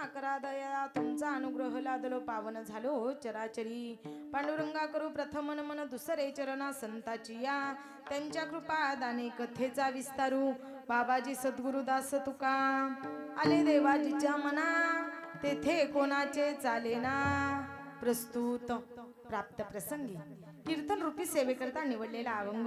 करा दया तुमचा अनुग्रह लादलो पावन झालो चराचरी पांडुरंगा करू प्रथम नमन दुसरे चरणा संताची या त्यांच्या कृपा दाने कथेचा विस्तारू बाबाजी सद्गुरुदास तुका आले देवाजीच्या मना तेथे कोणाचे चालेना प्रस्तुत प्राप्त प्रसंगी कीर्तन रूपी सेवेकरता निवडलेला अभंग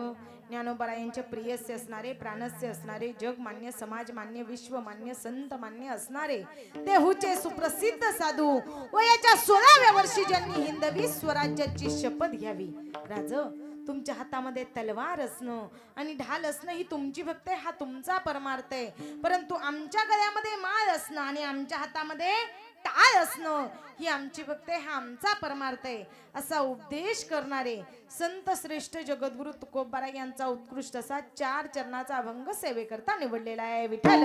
ज्ञानोबरायांचे प्रियस्य असणारे प्राणस्य असणारे जगमान्य समाजमान्य विश्वमान्य संतमान्य असणारे देहूचे सुप्रसिद्ध साधू व याच्या 16व्या वर्षी ज्यांनी हिंदवी स्वराज्याची शपथ घ्यावी राज तुमच्या हातामध्ये तलवार असणं आणि ढाल असणं ही तुमची भक्त आहे, हा तुमचा परमार्थ आहे, परंतु आमच्या गळ्यामध्ये माळ असणं आणि आमच्या हातामध्ये टाळ असणं ही आमची भक्त आहे, हा आमचा परमार्थ आहे असा उपदेश करणारे संत श्रेष्ठ जगद्गुरु तुकोबारा यांचा उत्कृष्ट असा 4 चरणाचा अभंग सेवेकरता निवडलेला आहे. विठ्ठल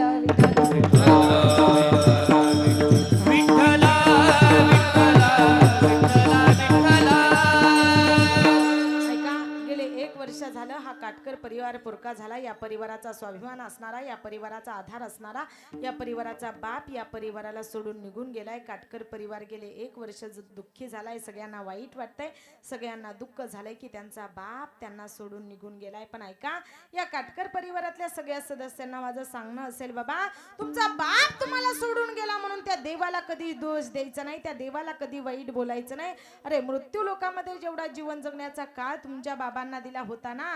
झालं हा काटकर परिवार पुरका झाला. या परिवाराचा स्वाभिमान असणारा, या परिवाराचा आधार असणारा, या परिवाराचा बाप या परिवाराला सोडून निघून गेलाय. काटकर परिवार गेले 1 वर्ष दुःखी झालाय. सगळ्यांना वाईट वाटतंय, सगळ्यांना दुःख झालंय की त्यांचा बाप त्यांना सोडून निघून गेलाय. पण ऐका, या काटकर परिवारातल्या सगळ्या सदस्यांना माझं सांगणं असेल, बाबा तुमचा बाप तुम्हाला सोडून गेला म्हणून त्या देवाला कधी दोष द्यायचा नाही, त्या देवाला कधी वाईट बोलायचं नाही. अरे मृत्यू लोकामध्ये जेवढा जीवन जगण्याचा काळ तुमच्या बाबांना दिला होता ना,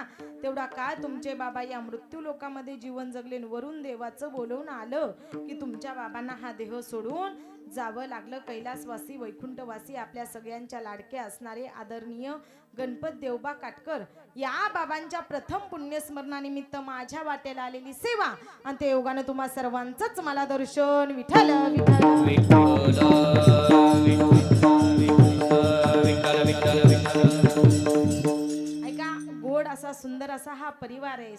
तेवढा काळ तुमचे बाबा या मृत्यू लोकामध्ये जीवन जगले. वरून देवाचं बोलवून आलं की तुमच्या बाबांना हा देह सोडून जावं लागलं. कैलासवासी वैकुंठवासी आपल्या सगळ्यांच्या लाडके असणारे आदरणीय गणपत देवबा काटकर या बाबांच्या प्रथम पुण्यस्मरणानिमित्त माझ्या वाटेला आलेली सेवा आणि ते योगानं तुम्हा सर्वांचंच मला दर्शन. विठ्ठल ऐका, गोड असा सुंदर असा हा परिवार आहे.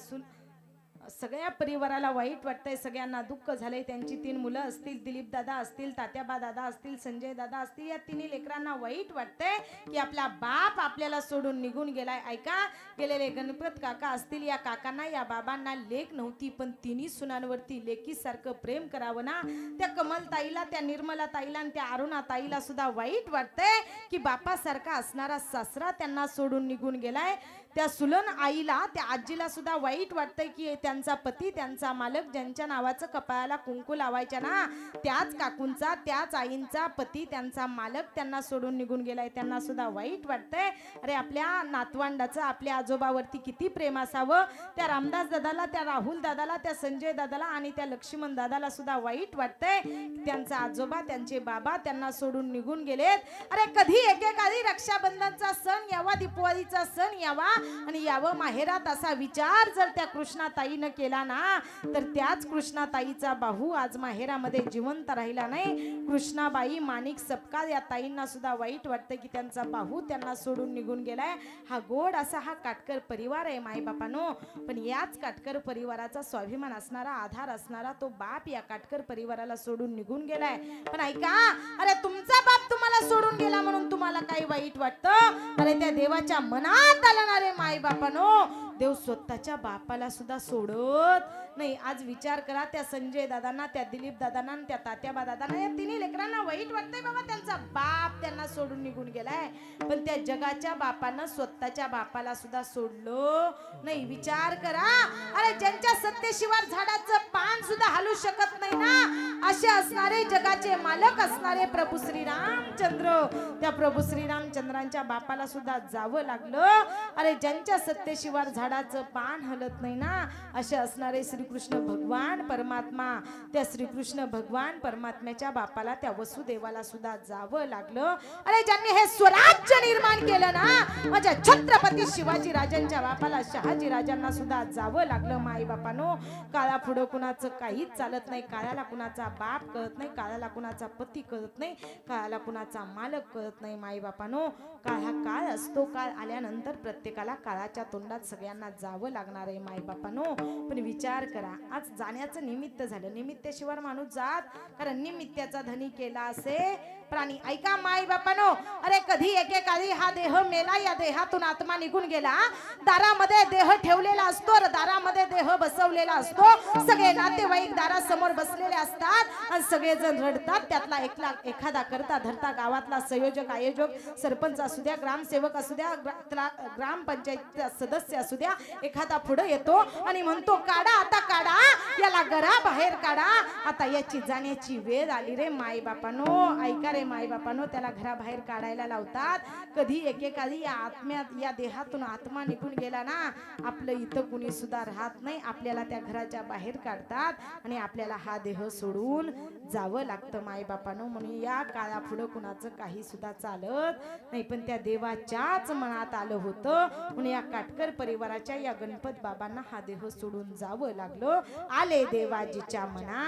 सगळ्या परिवाराला वाईट वाटतंय, सगळ्यांना दुःख झालंय. त्यांची 3 मुलं असतील, दिलीप दादा असतील, तात्याबा दादा असतील, संजय दादा असतील. या 3 लेकरांना वाईट वाटतंय की आपला बाप आपल्याला सोडून निघून गेलाय. ऐका, गेलेले गणपत काका असतील, या काकांना या बाबांना लेक नव्हती, पण 3 सुनांवरती लेकीसारखं प्रेम करावं ना. त्या कमल ताईला, त्या निर्मला ताईला आणि त्या अरुणा ताईला सुद्धा वाईट वाटतंय की बापासारखा असणारा सासरा त्यांना सोडून निघून गेलाय. त्या सुलन आईला, त्या आजीला सुद्धा वाईट वाटतंय की त्यांचा पती, त्यांचा मालक, ज्यांच्या नावाचं कपाळाला कुंकू लावायच्या ना, त्याच काकूंचा, त्याच आईंचा पती, त्यांचा मालक त्यांना सोडून निघून गेलाय. त्यांना सुद्धा वाईट वाटतंय. अरे आपल्या नातवंडाचं आपल्या आजोबावरती किती प्रेम असावं. त्या रामदास दादाला, त्या राहुल दादाला, त्या संजय दादाला आणि त्या लक्ष्मण दादाला सुद्धा वाईट वाटतंय. त्यांचा आजोबा, त्यांचे बाबा त्यांना सोडून निघून गेलेत. अरे कधी एकेकाळी रक्षाबंधनचा सण यावा, दीपावलीचा सण यावा आणि यावं माहेरात असा विचार जर त्या कृष्णाताईनं केला ना, तर त्याच कृष्णाताईचा बाहू आज माहेरामध्ये जिवंत राहिला नाही. कृष्णाबाई माणिक सपकाळ या ताईंना सुद्धा वाईट वाटतं की त्यांचा बाहू त्यांना सोडून निघून गेलाय. हा गोड असा हा काटकर परिवार आहे माईबापानो. पण याच काटकर परिवाराचा स्वाभिमान असणारा, आधार असणारा तो बाप या काटकर परिवाराला सोडून निघून गेलाय. पण ऐका, अरे तुमचा बाप तुम्हाला सोडून गेला म्हणून तुम्हाला काही वाईट वाटतं? अरे त्या देवाच्या मनात आलणारे माई बापानो, देव स्वतःच्या बापाला सुद्धा सोडत नाही. आज विचार करा, त्या संजय दादांना, त्या दिलीप दादांना, त्या तात्याबा दादांना, या 3 लेकरांना वाईट वाटतंय बाबा त्यांचा बाप त्यांना सोडून निघून गेलाय. पण त्या जगाच्या बापानं स्वतःच्या बापाला सुद्धा सोडलं नाही. विचार करा, अरे ज्यांच्या सत्तेशिवाय झाडाचं पान सुद्धा हलू शकत नाही ना, असे असणारे जगाचे मालक असणारे प्रभू श्रीरामचंद्र, त्या प्रभू श्रीरामचंद्रांच्या बापाला सुद्धा जावं लागलं. अरे ज्यांच्या सत्तेशिवाय झाडाचं पान हलत नाही ना, असे असणारे श्रीकृष्ण भगवान परमात्मा, त्या श्रीकृष्ण भगवान परमात्म्याच्या बापाला, त्या वसुदेवाला सुद्धा जावं लागलं. अरे ज्यांनी हे स्वराज्य निर्माण केलं ना, माझ्या छत्रपती शिवाजी राजांच्या बापाला, शहाजी राजांना सुद्धा जावं लागलं. माई बापानो, काळा पुढं कुणाचं काहीच चालत नाही. काळाला कुणाचा बाप कळत नाही, काळाला कुणाचा पती कळत नाही, काळाला कुणाचा मालक कळत नाही. माई बापानो, काळ हा काळ असतो. काळ आल्यानंतर प्रत्येकाला काळाच्या तोंडात सगळ्या सगळ्यांना जावं लागणार आहे माय बापानो. पण विचार करा, आज जाण्याचं निमित्त झालं, निमित्ताशिवाय माणूस जात, कारण निमित्ताचा धनी केला असे प्राणी. ऐका माय बापानो, अरे कधी एकेकाळी हा देह मेला, या देहातून आत्मा निघून गेला, दारामध्ये देह ठेवलेला असतो, दारामध्ये देह बसवलेला असतो, सगळे नातेवाईक दारासमोर बसलेले असतात आणि सगळेजण रडतात. त्यातला एखादा करता धरता गावातला संयोजक आयोजक सरपंच असू द्या, ग्रामसेवक असू द्या, ग्रामपंचायतचा सदस्य असू द्या, एखादा पुढे येतो आणि म्हणतो काढा आता काढा, याला घरा बाहेर काढा, आता याची जाण्याची वेळ आली रे माय बापानो. ऐका रे माय बापानो, त्याला घराबाहेर काढायला लावतात. कधी एकेकाळी या आत्म्यात या देहातून आत्मा निघून गेला ना, आपलं इथं कुणी सुद्धा राहत नाही, आपल्याला त्या घराच्या बाहेर काढतात आणि आपल्याला हा देह सोडून जावं लागतं माय बापानो. म्हणून या काळा पुढं कुणाचं काही सुद्धा चालत नाही, पण त्या देवाच्याच मनात आलं होतं म्हणून या काटकर परिवाराच्या या गणपत बाबांना हा देह सोडून जावं लागलं. आले देवाजीच्या मना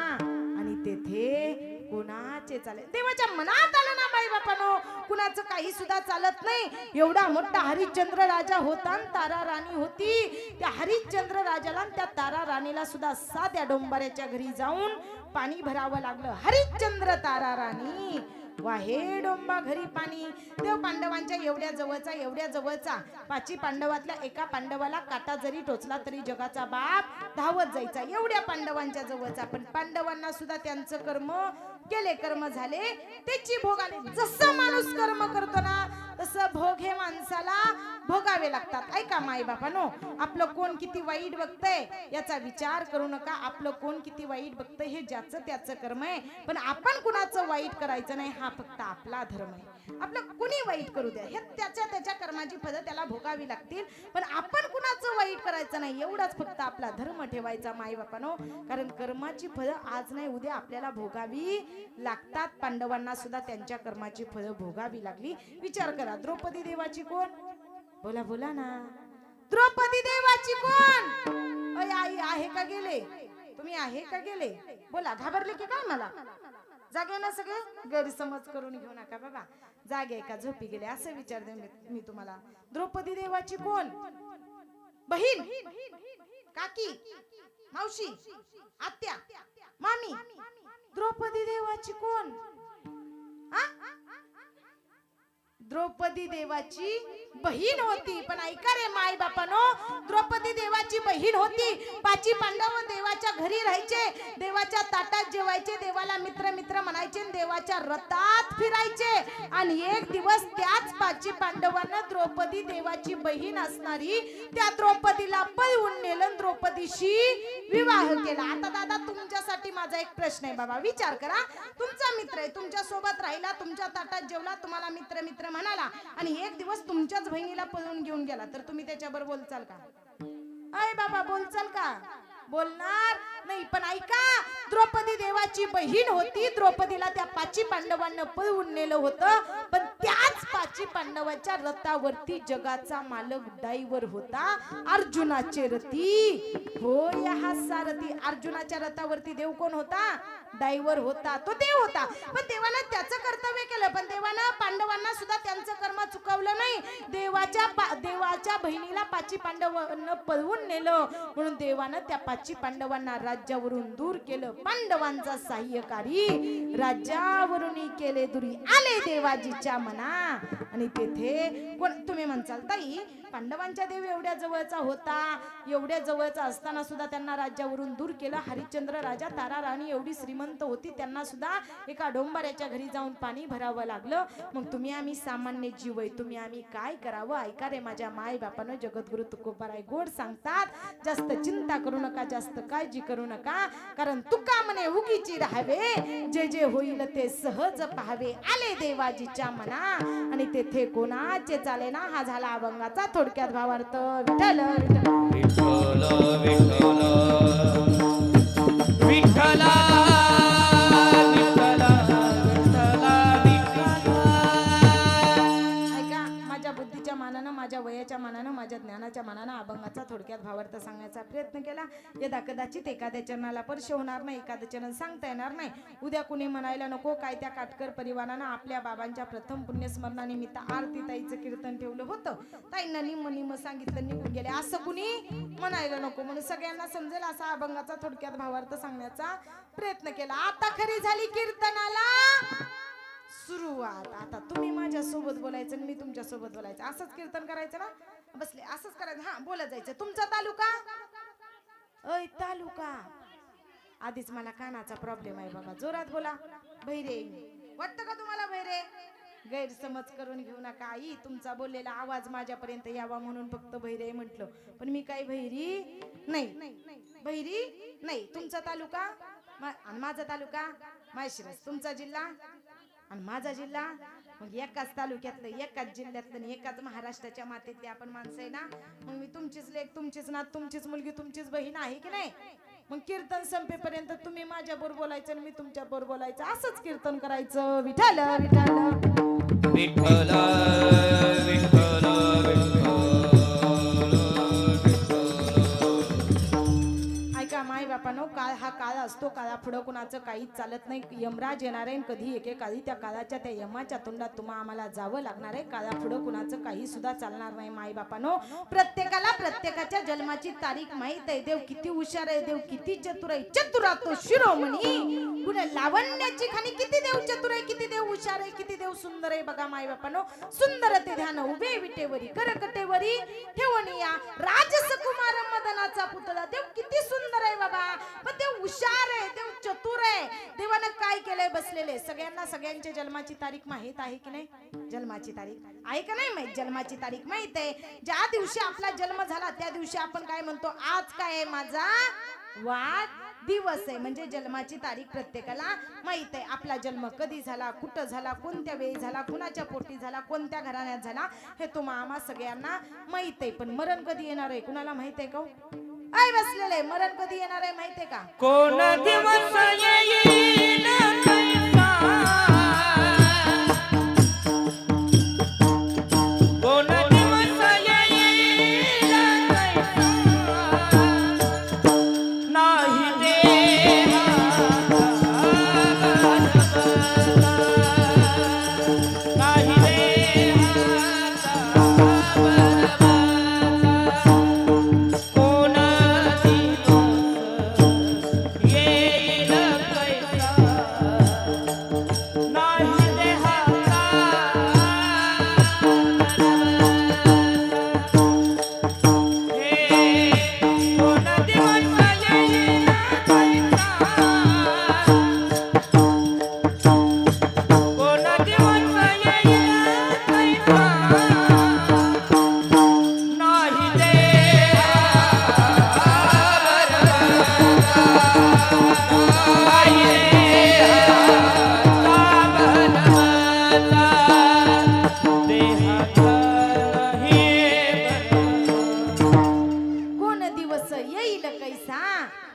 आणि तेथे कोणाचे चाले, देवाच्या मनात आलं ना माई बापानो, कुणाचं काही सुद्धा चालत नाही. एवढा मोठा हरिश्चंद्र राजा होता आणि तारा राणी होती. त्या हरिश्चंद्र राजाला त्या तारा राणीला सुद्धा साध्या डोंबाऱ्याच्या घरी जाऊन पाणी भरावं लागलं. हरिश्चंद्र तारा राणी वाहे डोंबा घरी पाणी. देव पांडवांच्या एवढ्या जवळचा 5 पांडवातल्या एका पांडवाला काटा जरी टोचला तरी जगाचा बाप धावत जायचा, एवढ्या पांडवांच्या जवळचा. पण पांडवांना सुद्धा त्यांचं कर्म झाले, त्याची भोग आले. जसं माणूस कर्म करतो ना तसं भोग हे माणसाला भोगावे लागतात. ऐका माय बापानो, आपलं कोण किती वाईट बघतंय याचा विचार करू नका. आपलं कोण किती वाईट बघतंय हे ज्याचं त्याचं कर्म आहे, पण आपण कुणाचं वाईट करायचं नाही, हा फक्त आपला धर्म आहे. आपलं कुणी वाईट करू द्या, हे त्याच्या कर्माची फळं त्याला भोगावी लागतील, पण आपण कुणाचं वाईट करायचं नाही, एवढाच फक्त आपला धर्म ठेवायचा माय बापानो. कारण कर्माची फळं आज नाही उद्या आपल्याला भोगावी लागतात. पांडवांना सुद्धा त्यांच्या कर्माची फळं भोगावी लागली. विचार करा, द्रौपदी देवाची कोण? बोला बोला ना, द्रौपदी देवाची कोण? आई आहे का गेले? तुम्ही आहे का गेले? बोला, घाबरले की काय? मला जागे ना, सगळे गैरसमज करून घेऊ नका बाबा. जागे का झोपी गेले असं विचारते मी तुम्हाला. द्रौपदी देवाची कोण? बहीण, काकी, मावशी, आत्या, मामी. द्रौपदी देवाची कोण? द्रौपदी देवाची बहीण होती. पण ऐका रे माय बापानो, द्रौपदी देवाची बहीण होती. 5 पांडव देवाच्या घरी राहायचे, देवाच्या ताटात जेवायचे, देवाला मित्र मित्र म्हणायचे, देवाच्या रथात फिरायचे. आणि एक दिवस त्याच 5 पांडवांना द्रौपदी देवाची बहीण असणारी त्या द्रौपदीला पळवून नेलं, द्रौपदीशी विवाह केला. आता दादा, तुमच्यासाठी माझा एक प्रश्न आहे बाबा. विचार करा, तुमचा मित्र आहे, तुमच्या सोबत राहिला, तुमच्या ताटात जेवला, तुम्हाला मित्र मित्र म्हणाला, आणि एक दिवस तुमच्याच बहिणीला पळवून घेऊन गेला, तर तुम्ही त्याच्याबरोबर बोलचाल का? अय बाबा, बोलचाल का? बोलणार नाही. पण ऐका, द्रौपदी देवाची बहीण होती. द्रौपदीला त्या 5 पांडवांना पळवून नेलं होतं, पण त्याच 5 पांडवांच्या रथावरती जगाचा मालक ड्रायव्हर होता, अर्जुनाचे रथी. होय, हा सारथी. अर्जुनाच्या रथावरती देव कोण होता? ड्रायव्हर होता, तो देव होता. पण देवानं त्याचं कर्तव्य केलं, पण देवानं पांडवांना सुद्धा त्यांचं कर्म चुकवलं नाही. देवाच्या बहिणीला 5 पांडवांना पळवून नेलं, म्हणून देवानं त्या 5 पांडवांना राज्यावरून दूर केलं. पांडवांचा सहाय्यकारी राज्यावरून केले दुरी. आले देवाजीच्या मना आणि तेथे कोण? तुम्ही म्हणसाल ताई, पांडवांच्या देव एवढ्या जवळचा होता, एवढ्या जवळचा असताना सुद्धा त्यांना राज्यावरून दूर केलं. हरिश्चंद्र राजा, तारा राणी एवढी श्रीमंत होती, त्यांना सुद्धा एका डोंबाऱ्याच्या घरी जाऊन पाणी भरावं लागलं. मग तुम्ही आम्ही सामान्य जीव आहे, तुम्ही आम्ही काय करावं? ऐका रे माझ्या माय बापानं, जगद्गुरु तुकोबाराय गोड सांगतात, जास्त चिंता करू नका, जास्त काळजी करू नका, कारण तुका म्हणे उगीची राहावे, जे जे होईल ते सहज पाहावे. आले देवाजीच्या मना आणि तेथे कोणाचे चाले ना. हा झाला अभंगाचा थोडक्यात भावार्थ. विठ्ठल विठ्ठल विठ्ठल विठ्ठल ऐका, माझ्या बुद्धीच्या मानानं, माझ्या वयाच्या मानानं, माझ्या माझ्या ज्ञानाच्या मनानं अभंगाचा थोडक्यात भावार्थ सांगण्याचा प्रयत्न केला. यदा कदाचित एखाद्या चरणाला स्पर्श होणार नाही, एखाद्या चरण सांगता येणार नाही. उद्या कुणी म्हणायला नको काय त्या काटकर परिवारानं आपल्या बाबांच्या प्रथम पुण्यस्मरणानिमित्त आरती ताईचं कीर्तन ठेवलं होतं, ताईंना निम्म सांगितलं निघून गेले, असं कुणी म्हणायला नको. म्हणून सगळ्यांना समजेल असा अभंगाचा थोडक्यात भावार्थ सांगण्याचा प्रयत्न केला. आता खरी झाली कीर्तनाला सुरुवात. आता तुम्ही माझ्या सोबत बोलायचं आणि मी तुमच्या सोबत बोलायचं, असंच कीर्तन करायचं ना. बसले असंच करायचं. हा बोलत जायचं. तुमचा तालुका? अय तालुका. आधीच मला कानाचा प्रॉब्लेम आहे बाबा, जोरात बोला. बहिरे वाटतं का तुम्हाला? बहिरे गैरसमज करून घेऊ नका. आई तुमचा बोललेला आवाज माझ्यापर्यंत यावा म्हणून फक्त बहिरे म्हटलं, पण मी काही बहिरी नाही. बहिरी नाही. तुमचा तालुका आणि माझा तालुका माळशिरस. तुमचा जिल्हा आणि माझा जिल्हा. मग एकाच तालुक्यातलं, एकाच जिल्ह्यातलं, एकाच महाराष्ट्राच्या मातीतली आपण माणसं आहे ना. मग मी तुमचीच लेक, तुमचीच नात, तुमचीच मुलगी, तुमचीच बहीण आहे की नाही. मग कीर्तन संपेपर्यंत तुम्ही माझ्या बरोबर बोलायचं आणि मी तुमच्या बरोबर बोलायचं, असंच कीर्तन करायचं. विठ्ठल विठ्ठल विठ्ठल माय बापानो, काळ हा काळ असतो. काळा पुढं कुणाचं काहीच चालत नाही. यमराज येणार आहे कधी एकेकाळी. त्या काळाच्या त्या यमाच्या तोंडात तुम्हा आम्हाला जावं लागणार आहे. काळा पुढं कुणाचं काही सुद्धा चालणार नाही. माय बापानो, प्रत्येकाला प्रत्येकाच्या जन्माची तारीख माहित आहे. देव किती हुशार आहे, देव किती चतुर आहे. चतुरा तो शिरोमणी गुण लावण्याची खाणी. किती देव चतुर आहे, किती देव हुशार आहे, किती देव सुंदर आहे. बघा माय बापानो, सुंदर ते ध्यान उभे विटेवरी करकटेवरी ठेवणी या राजस कुमार मदनाचा पुतळा. देव किती सुंदर आहे बाबा, पण देव हुशार आहे, देव चतुर आहे. देवानं काय केलंय? बसलेले सगळ्यांना सगळ्यांच्या जन्माची तारीख माहित आहे की नाही? जन्माची तारीख आहे का नाही माहित? जन्माची तारीख माहित आहे. ज्या दिवशी आपला जन्म झाला त्या दिवशी आपण काय म्हणतो? आज काय आहे? माझा वाढदिवस आहे. म्हणजे जन्माची तारीख प्रत्येकाला माहित आहे. आपला जन्म कधी झाला, कुठं झाला, कोणत्या वेळी झाला, कुणाच्या पोटी झाला, कोणत्या घराण्यात झाला, हे तुम्हा आम्हा सगळ्यांना माहित आहे. पण मरण कधी येणार आहे कुणाला माहित आहे का? आई बसलेले मरण कधी येणार आहे माहित आहे का? कोण दिवस येईल कैसा, कोण दिवस येईल कैसा, नाही देवा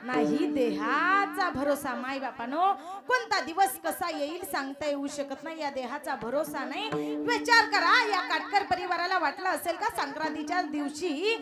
नाही देहाचा भरोसा. माय बापानो, कोणता दिवस कसा येईल सांगता येऊ शकत नाही. या देहाचा भरोसा नाही. विचार करा, या काटकर परिवाराला वाटलं असेल का संक्रांतीच्या दिवशी,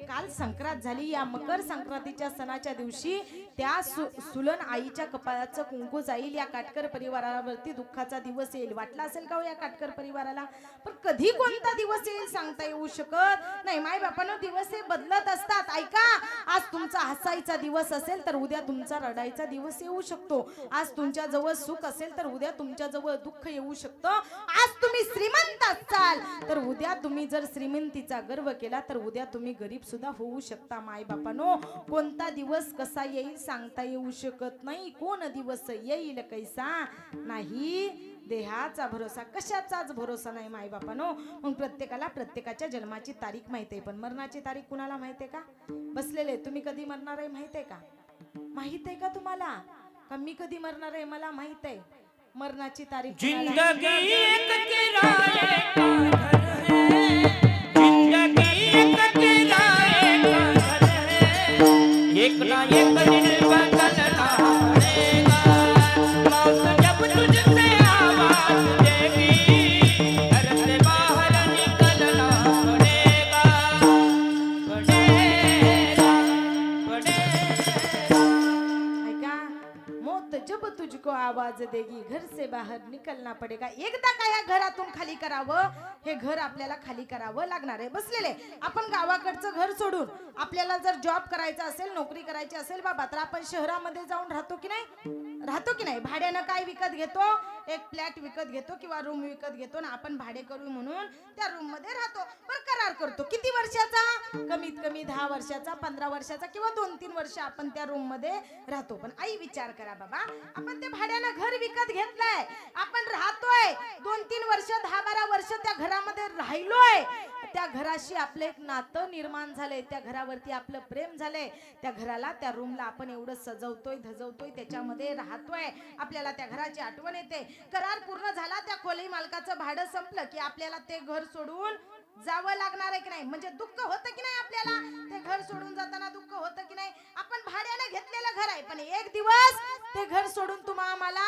काल संक्रांत झाली, या मकर संक्रांतीच्या सणाच्या दिवशी त्या सुलन आईच्या कपाळाचं कुंकू जाईल, या काटकर परिवारावरती दुःखाचा दिवस येईल. वाटलं असेल का या काटकर परिवाराला? पण कधी कोणता दिवस येईल सांगता येऊ शकत नाही. माय बापानो, दिवस हे बदलत असतात. ऐका, आज तुमचा हसायचा दिवस असेल तर उद्या तुमचा रडायचा दिवस येऊ शकतो. आज तुमच्या जवळ सुख असेल तर उद्या तुमच्या जवळ दुःख येऊ शकतं. आज तुम्ही श्रीमंत असाल तर उद्या तुम्ही जर श्रीमंतीचा गर्व केला तर उद्या तुम्ही गरीब सुद्धा होऊ शकता. माय बापानो, कोणता दिवस कसा येईल सांगता येऊ शकत नाही. कोण दिवस येईल कैसा नाही. देहाचा भरोसा, कशाचाच भरोसा नाही माय बापानो. मग प्रत्येकाला प्रत्येकाच्या जन्माची तारीख माहित आहे, पण मरणाची तारीख कुणाला माहित आहे का? बसलेले, तुम्ही कधी मरणार आहे माहित आहे का? माहित आहे का तुम्हाला? का मी कधी मरणार आहे मला माहित आहे. मरणाची तारीख जिंदगी एक किराए का घर है, जिंदगी एक किराए का घर है, एक ना एक दिन बदलना पड़ेगा। मौत जब तुझसे आवाज देगी, घर से बाहर निकलना पड़ेगा। आवाज देगी घर से बाहर निकलना पडेगा. एकदा का या घरातून खाली करावं, हे घर आपल्याला खाली करावं लागणार आहे. बसलेले आपण गावाकडचं घर सोडून आपल्याला जर जॉब करायचा असेल, नोकरी करायची असेल बाबा, तर आपण शहरामध्ये जाऊन राहतो की नाही? भाड्यानं काय विकत घेतो? एक फ्लॅट विकत घेतो किंवा रूम विकत घेतो ना, आपण भाडे करू म्हणून त्या रूम मध्ये राहतो. पण करार करतो किती वर्षाचा? कमीत कमी 10 वर्षाचा, 15 वर्षाचा किंवा 2-3 वर्ष आपण त्या रूम मध्ये राहतो. पण आई विचार करा बाबा, आपण ते भाड्यानं घर विकत घेतलंय, आपण राहतोय 2-3 वर्ष, 10-12 वर्ष त्या घरामध्ये राहिलोय. त्या घराशी आपलं एक नातं निर्माण झालंय, त्या घरावरती आपलं प्रेम झालंय, त्या घराला, त्या रूमला आपण एवढं सजवतोय, धजवतोय, त्याच्यामध्ये राहतोय, आपल्याला त्या घराची आठवण येते. करार पूर्ण झाला, त्या खोली मालकाचं भाडं संपलं की आपल्याला ते घर सोडून जावं लागणार आहे की नाही? म्हणजे दुःख होतं की नाही आपल्याला? ते घर सोडून जाताना दुःख होतं की नाही? आपण भाड्याने घेतलेलं घर आहे, पण एक दिवस ते घर सोडून आम्हाला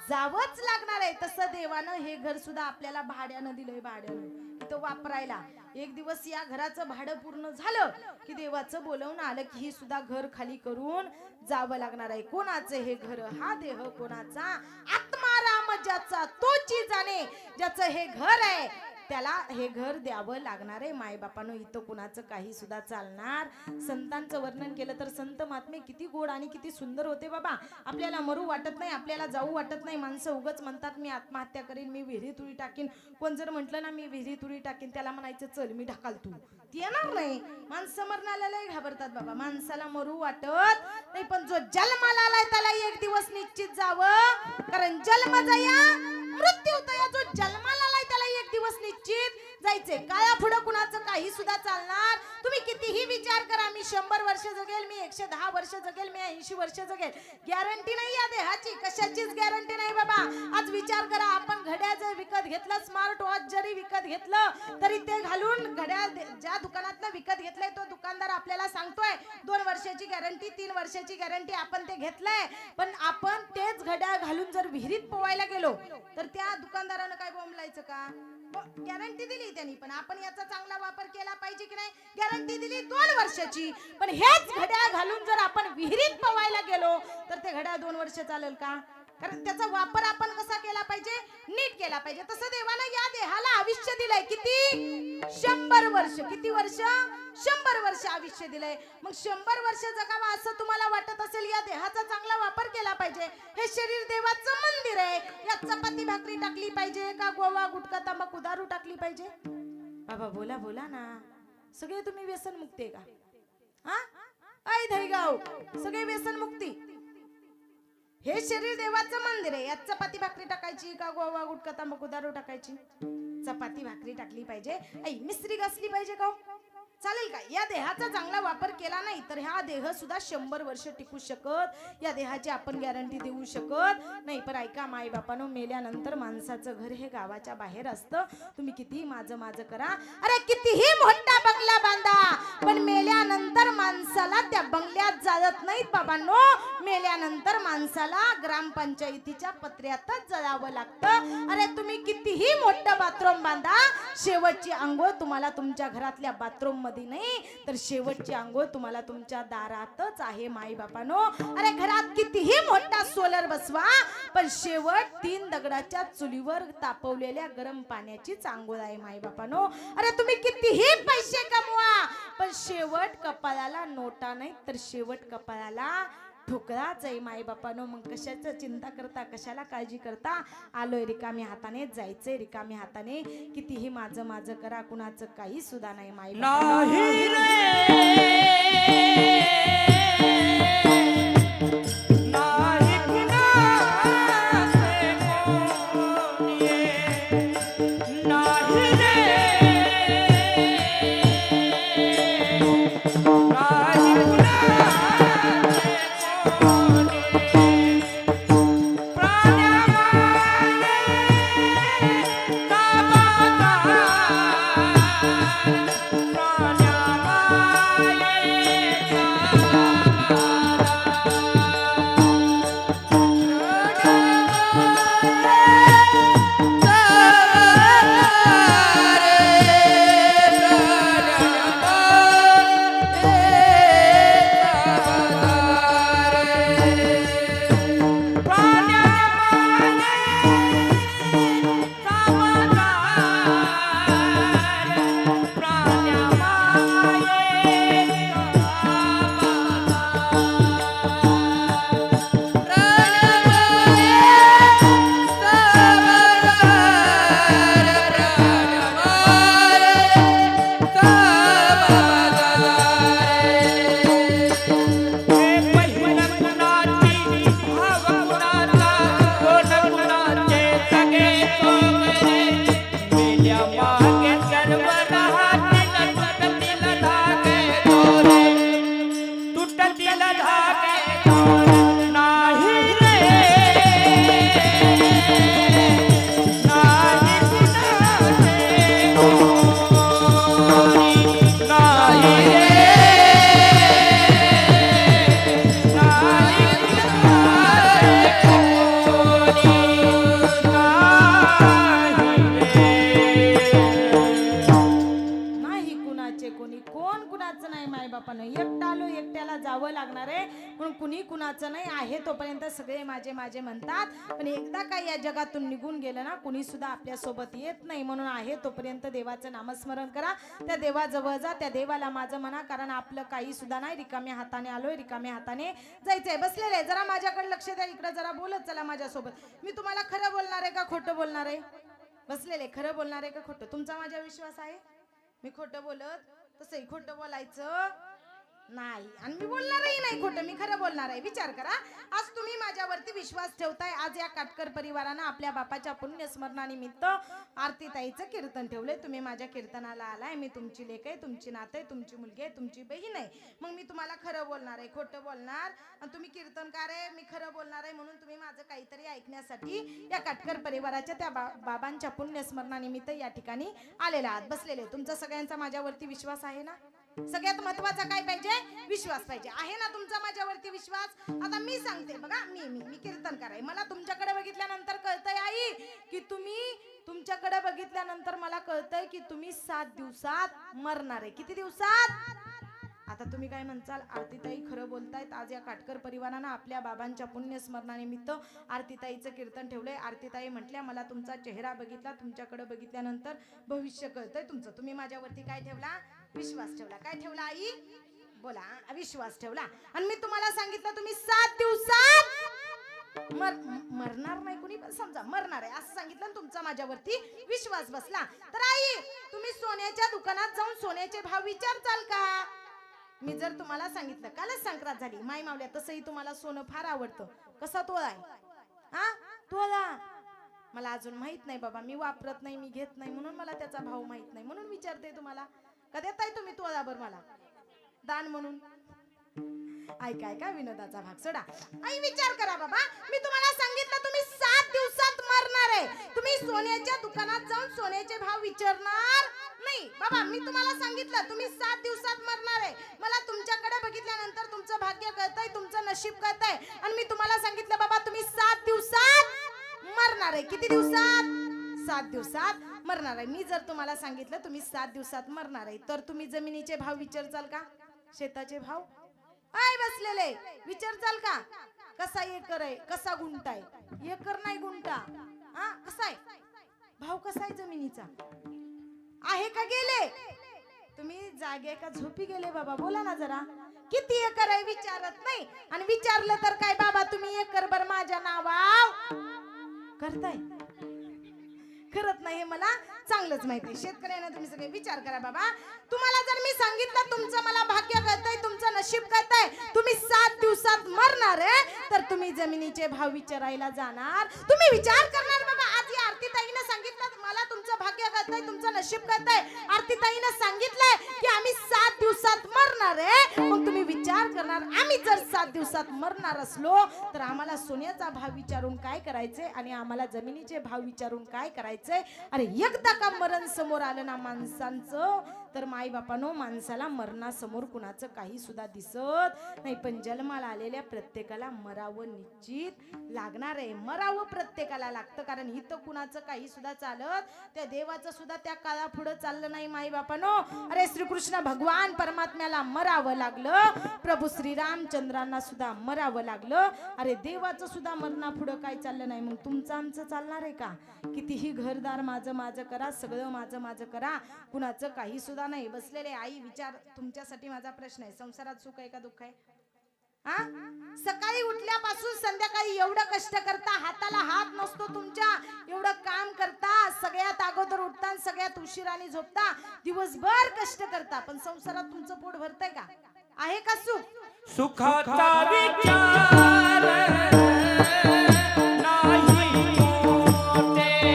जावंच लागणार आहे. तसं देवानं हे घर सुद्धा आपल्याला भाड्यानं दिलंय, भाड्यानं इथं वापरायला. एक दिवस या घराचं भाडं पूर्ण झालं की देवाचं बोलवून आलं की ही सुद्धा घर खाली करून जावं लागणार आहे. कोणाचं हे घर? हा देह कोणाचा? आत्माराम ज्याचा तोची जाणे. ज्याचं हे घर आहे त्याला हे घर द्यावं लागणार आहे. मायबापानं इथं कुणाचं काही सुद्धा चालणार. संतांचं वर्णन केलं तर संत महात्मे किती गोड आणि किती सुंदर होते बाबा. आपल्याला मरू वाटत नाही, आपल्याला जाऊ वाटत नाही. माणसं उगच म्हणतात मी आत्महत्या करीन, मी विहिरीत उडी टाकीन. कोण जर म्हटलं ना मी विहिरीत उडी टाकीन, त्याला म्हणायचं चल मी ढकाल तू. ती येणार नाही. माणसं मरणाला लय घाबरतात बाबा. माणसाला मरू वाटत नाही, पण जो जन्माला आलाय त्याला एक दिवस निश्चित जावं. कारण जन्म जया मृत्यू तया. जो जन्माला आलाय त्याला एक दिवस निश्चित जायचे. काळा पुढं कुणाचं काही सुद्धा चालणार. तुम्ही कितीही विचार करा, मी 100 वर्ष जगेल, मी 110 वर्ष जगेल, मी 80 वर्ष जगेल, गॅरंटी नाही या देहाची. कशाचीच गॅरंटी नाही बाबा. आज विचार करा, आपण घड्याळ जर विकत घेतलं, स्मार्ट वॉच जरी विकत घेतलं, तरी ते घालून घड्याळ ज्या दुकानातनं विकत घेतलंय तो दुकानदार आपल्याला सांगतोय 2 वर्षाची गॅरंटी, 3 वर्षाची गॅरंटी. आपण ते घेतलंय, पण आपण तेच घड्याळ घालून जर विहिरीत पोवायला गेलो तर त्या दुकानदारानं काय बोंबलायचं का? गॅरंटी दिली त्यांनी, पण आपण याचा चांगला वापर केला पाहिजे की नाही? गॅरंटी दिली 2 वर्षाची, पण हेच घड्याळ घालून जर आपण विहिरीत पोवायला गेलो तर ते घड्याळ 2 वर्ष चालेल का? कारण त्याचा वापर आपण कसा केला पाहिजे? नीट केला पाहिजे. तसं देवानं या देहाला आयुष्य दिलंय. किती? 100 वर्ष. किती वर्ष? 100 वर्ष आयुष्य दिलंय. मग 100 वर्ष जगावं असं तुम्हाला वाटत असेल, या देहाचा चांगला वापर केला पाहिजे. हे शरीर देवाचं मंदिर आहे. यात चपाती भाकरी टाकली पाहिजे का गोवा गुटखा तंबाखू दारू टाकली पाहिजे? बाबा बोला बोला ना. सगळे तुम्ही व्यसन मुक्ती का? हा आई धैगाव सगळे व्यसन मुक्ती. हे शरीर देवाचं मंदिर आहे. यात चपाती भाकरी टाकायची का गोवा गुटखा तंबाखू दारू टाकायची? चपाती भाकरी टाकली पाहिजे. आई मिस्त्री घासली पाहिजे का? चालेल का? या देहाचा चांगला वापर केला नाही तर हा देह सुद्धा 100 वर्ष टिकू शकत. या देहाची आपण गॅरंटी देऊ शकत नाही. पण ऐका माई बापानो, मेल्यानंतर माणसाचं घर हे गावाच्या बाहेर असतं. तुम्ही किती माझं माझं करा, अरे कितीही मोठा बंगला बांधा, पण मेल्यानंतर माणसाला त्या बंगल्यात जात नाहीत बाबांनो. मेल्यानंतर माणसाला ग्रामपंचायतीच्या पत्र्यातच जळावं लागतं. अरे तुम्ही कितीही मोठं बाथरूम बांधा, शेवटची आंघोळ तुम्हाला तुमच्या घरातल्या बाथरूम मध्ये नाही, तर शेवटची आंघोळ तुम्हाला तुमच्या दारातच आहे माई बापानो. अरे घरात कितीही मोठा सोलर बसवा, पण शेवट 3 दगडाच्या चुलीवर तापवलेल्या गरम पाण्याचीच आंघोळ आहे माई बापानो. अरे तुम्ही कितीही पैसे कमवा, पण शेवट कपाळाला नोटा नाही, तर शेवट कपाळाला ठोकळाच आहे माई बापानो. मग कशाचं चिंता करता, कशाला काळजी करता? आलोय रिकामी हाताने, जायचंय रिकामी हाताने. कितीही माझं माझं करा, कुणाचं काही सुद्धा नाही माई नाही रे. जिंदगी सोबरे मेल्या मागे सर्व राहतील तुटतील धागे दोरे तुटतील धागे दोरे नाही रे नाही कुणाचे कोणी नाही रे नाही कुणाचे कोणी, कोण कुणाचं नाही. माय बापानं एकटा आलो एकट्याला जावं लागणार आहे, म्हणून कुणी कुणाचं नाही. आहे तोपर्यंत सगळे माझे माझे म्हणतात, पण एकदा काय या जगातून निघून गेलं ना, कुणी सुद्धा आपल्या सोबत येत नाही. म्हणून आहे तोपर्यंत देवाचं नामस्मरण करा, त्या देवाजवळ जा, त्या देवाला माझं म्हणा, कारण आपलं काही सुद्धा नाही. रिकाम्या हाताने आलोय, रिकाम्या हाताने जायचंय. बसलेले जरा माझ्याकडे लक्ष द्या, इकडे जरा बोलत चला माझ्यासोबत. मी तुम्हाला खरं बोलणार आहे का खोटं बोलणार आहे? बसलेले खरं बोलणार आहे का खोटं? तुमचा माझ्या विश्वास आहे? मी खोटं बोलत तसंही खोटं बोलायचं नाही, आणि मी बोलणारही नाही खोटं, मी खरं बोलणार आहे. विचार करा, आज तुम्ही माझ्यावरती विश्वास ठेवताय. आज या काटकर परिवारानं आपल्या बापाच्या पुण्यस्मरणानिमित्त आरतीताईचं कीर्तन ठेवलंय. तुम्ही माझ्या कीर्तनाला आलाय. मी तुमची लेक आहे, तुमची नात आहे, तुमची मुलगी आहे, तुमची बहीण आहे. मग मी तुम्हाला खरं बोलणार आहे, खोटं बोलणार? आणि तुम्ही कीर्तनकार आहे, मी खरं बोलणार आहे, म्हणून तुम्ही माझं काहीतरी ऐकण्यासाठी या काटकर परिवाराच्या त्या बाबांच्या पुण्यस्मरणानिमित्त या ठिकाणी आलेला आहात, बसलेले. तुमचा सगळ्यांचा माझ्यावरती विश्वास आहे ना? सगळ्यात महत्वाचा काय पाहिजे? विश्वास पाहिजे. आहे ना तुमचा माझ्यावरती विश्वास? आता मी सांगते बघा, मी कीर्तनकार आहे. मला तुमच्याकडे बघितल्यानंतर कळतंय आई की तुमच्याकडे बघितल्यानंतर मला कळतंय की तुम्ही 7 दिवसात मरणार आहे. किती दिवसात? आता तुम्ही काय म्हणसाल, आरतीताई खरं बोलतायत. आज या काटकर परिवारानं आपल्या बाबांच्या पुण्यस्मरणानिमित्त आरतीताईचं कीर्तन ठेवलंय. आरतीताई म्हटल्या, मला तुमचा चेहरा बघितला, तुमच्याकडे बघितल्यानंतर भविष्य कळतंय तुमचं. तुम्ही माझ्यावरती काय ठेवला? विश्वास ठेवला. काय ठेवला आई? बोला. विश्वास ठेवला. आणि मी तुम्हाला सांगितलं तुम्ही 7 दिवसात मरणार नाही. कुणी पण समजा मरणार आहे असं सांगितलं, तुमचा माझ्यावरती विश्वास बसला. तर आई, तुम्ही सोन्याच्या दुकानात जाऊन सोन्याचे भाव विचारताल का? मी जर तुम्हाला सांगितलं, कालच संक्रांत झाली माय मावल्या, तसंही तुम्हाला सोनं फार आवडतं. कसा तोळा आहे? हा, तोळा. मला अजून माहित नाही बाबा, मी वापरत नाही, मी घेत नाही, म्हणून मला त्याचा भाव माहित नाही, म्हणून विचारते तुम्हाला. का देताय तुम्ही तोळाभर मला दान म्हणून? ऐकाय का विनोदाचा भाग सोडा. आई विचार करा बाबा, मी तुम्हाला सांगितलं तुम्ही 7 दिवसात मरणार आहे. तुम्ही सोन्याच्या दुकानात जाऊन सोन्याचे भाव विचारणार नाही बाबा. मी तुम्हाला सांगितलं तुम्ही 7 दिवसात मरणार आहे. मला तुमच्याकडे बघितल्यानंतर तुमचं भाग्य कळतंय, तुमचं नशीब कळतंय, आणि मी तुम्हाला सांगितलं बाबा तुम्ही 7 दिवसात मरणार आहे. किती दिवसात? 7 दिवसात मरणार आहे. मी जर तुम्हाला सांगितलं तुम्ही 7 दिवसात मरणार आहे, तर तुम्ही जमिनीचे भाव विचारचाल का? शेताचे भाव? आय बसलेले विचारचाल का? कसा एकर आहे, कसा गुंठा आहे? एकर नाही गुंठा. हा, कसा आहे भाव? कसा आहे जमिनीचा? आहे का गेले? तुम्ही जागे का झोपी गेले बाबा? बोला ना जरा. किती एकर आहे विचारत नाही, आणि विचारलं तर काय बाबा तुम्ही एकरभर माझ्या नावाव करताय? करत नाही हे मला चांगलंच माहिती. शेतकऱ्यांना तुम्ही सगळे विचार करा बाबा. तुम्हाला जर मी सांगितलं तुमचं मला भाग्य कळतंय, तुमचं नशीब कळतंय, तुम्ही 7 दिवसात मरणार आहे, तर तुम्ही जमिनीचे भाव विचारायला जाणार? तुम्ही विचार करणार बाबा. आज या आरतीताईने सांगितलं मला तुमचं भाग्य कळतंय, तुमचं नशीब कळतंय. आरतीताईने सांगितलंय की आम्ही 7 दिवसात मरणार आहे. मग तुम्ही विचार करणार, आम्ही जर 7 दिवसात मरणार असलो तर आम्हाला सोन्याचा भाव विचारून काय करायचे, आणि आम्हाला जमिनीचे भाव विचारून काय करायचे? अरे एकदा का मरण समोर आलं ना माणसांचं, तर माई बापानो माणसाला मरणासमोर कुणाचं काही सुद्धा दिसत नाही. पण जन्माला आलेल्या प्रत्येकाला मरावं निश्चित लागणार आहे. मरावं प्रत्येकाला लागतं, कारण इथं कुणाचं काही सुद्धा चालत, त्या देवाचं सुद्धा त्या काळा पुढे चाललं नाही माई बापानो. अरे श्रीकृष्ण भगवान परमात्म्याला मरावं लागलं, प्रभू श्रीरामचंद्रांना सुद्धा मरावं लागलं. अरे देवाचं सुद्धा मरणा पुढं काय चाललं नाही, मग तुमचं आमचं चालणार आहे का? कितीही घरदार माझं माझं करा, सगळं माझं माझं करा, कुणाचं काही सुद्धा नाही. बसलेले आई विचार, तुमच्यासाठी माझा प्रश्न आहे, संसारात सुख आहे का दुःख आहे? हा, सकाळी उठल्यापासून संध्याकाळी एवढं कष्ट करता, हाताला हात नसतो तुमच्या, एवढं काम करता, सगळ्यात अगोदर उठता, सगळ्यात उशिराने झोपता, दिवसभर कष्ट करता, पण संसारात तुमचं पोट भरतंय का? आहे का सुख? सुखाचा विचार नाही होते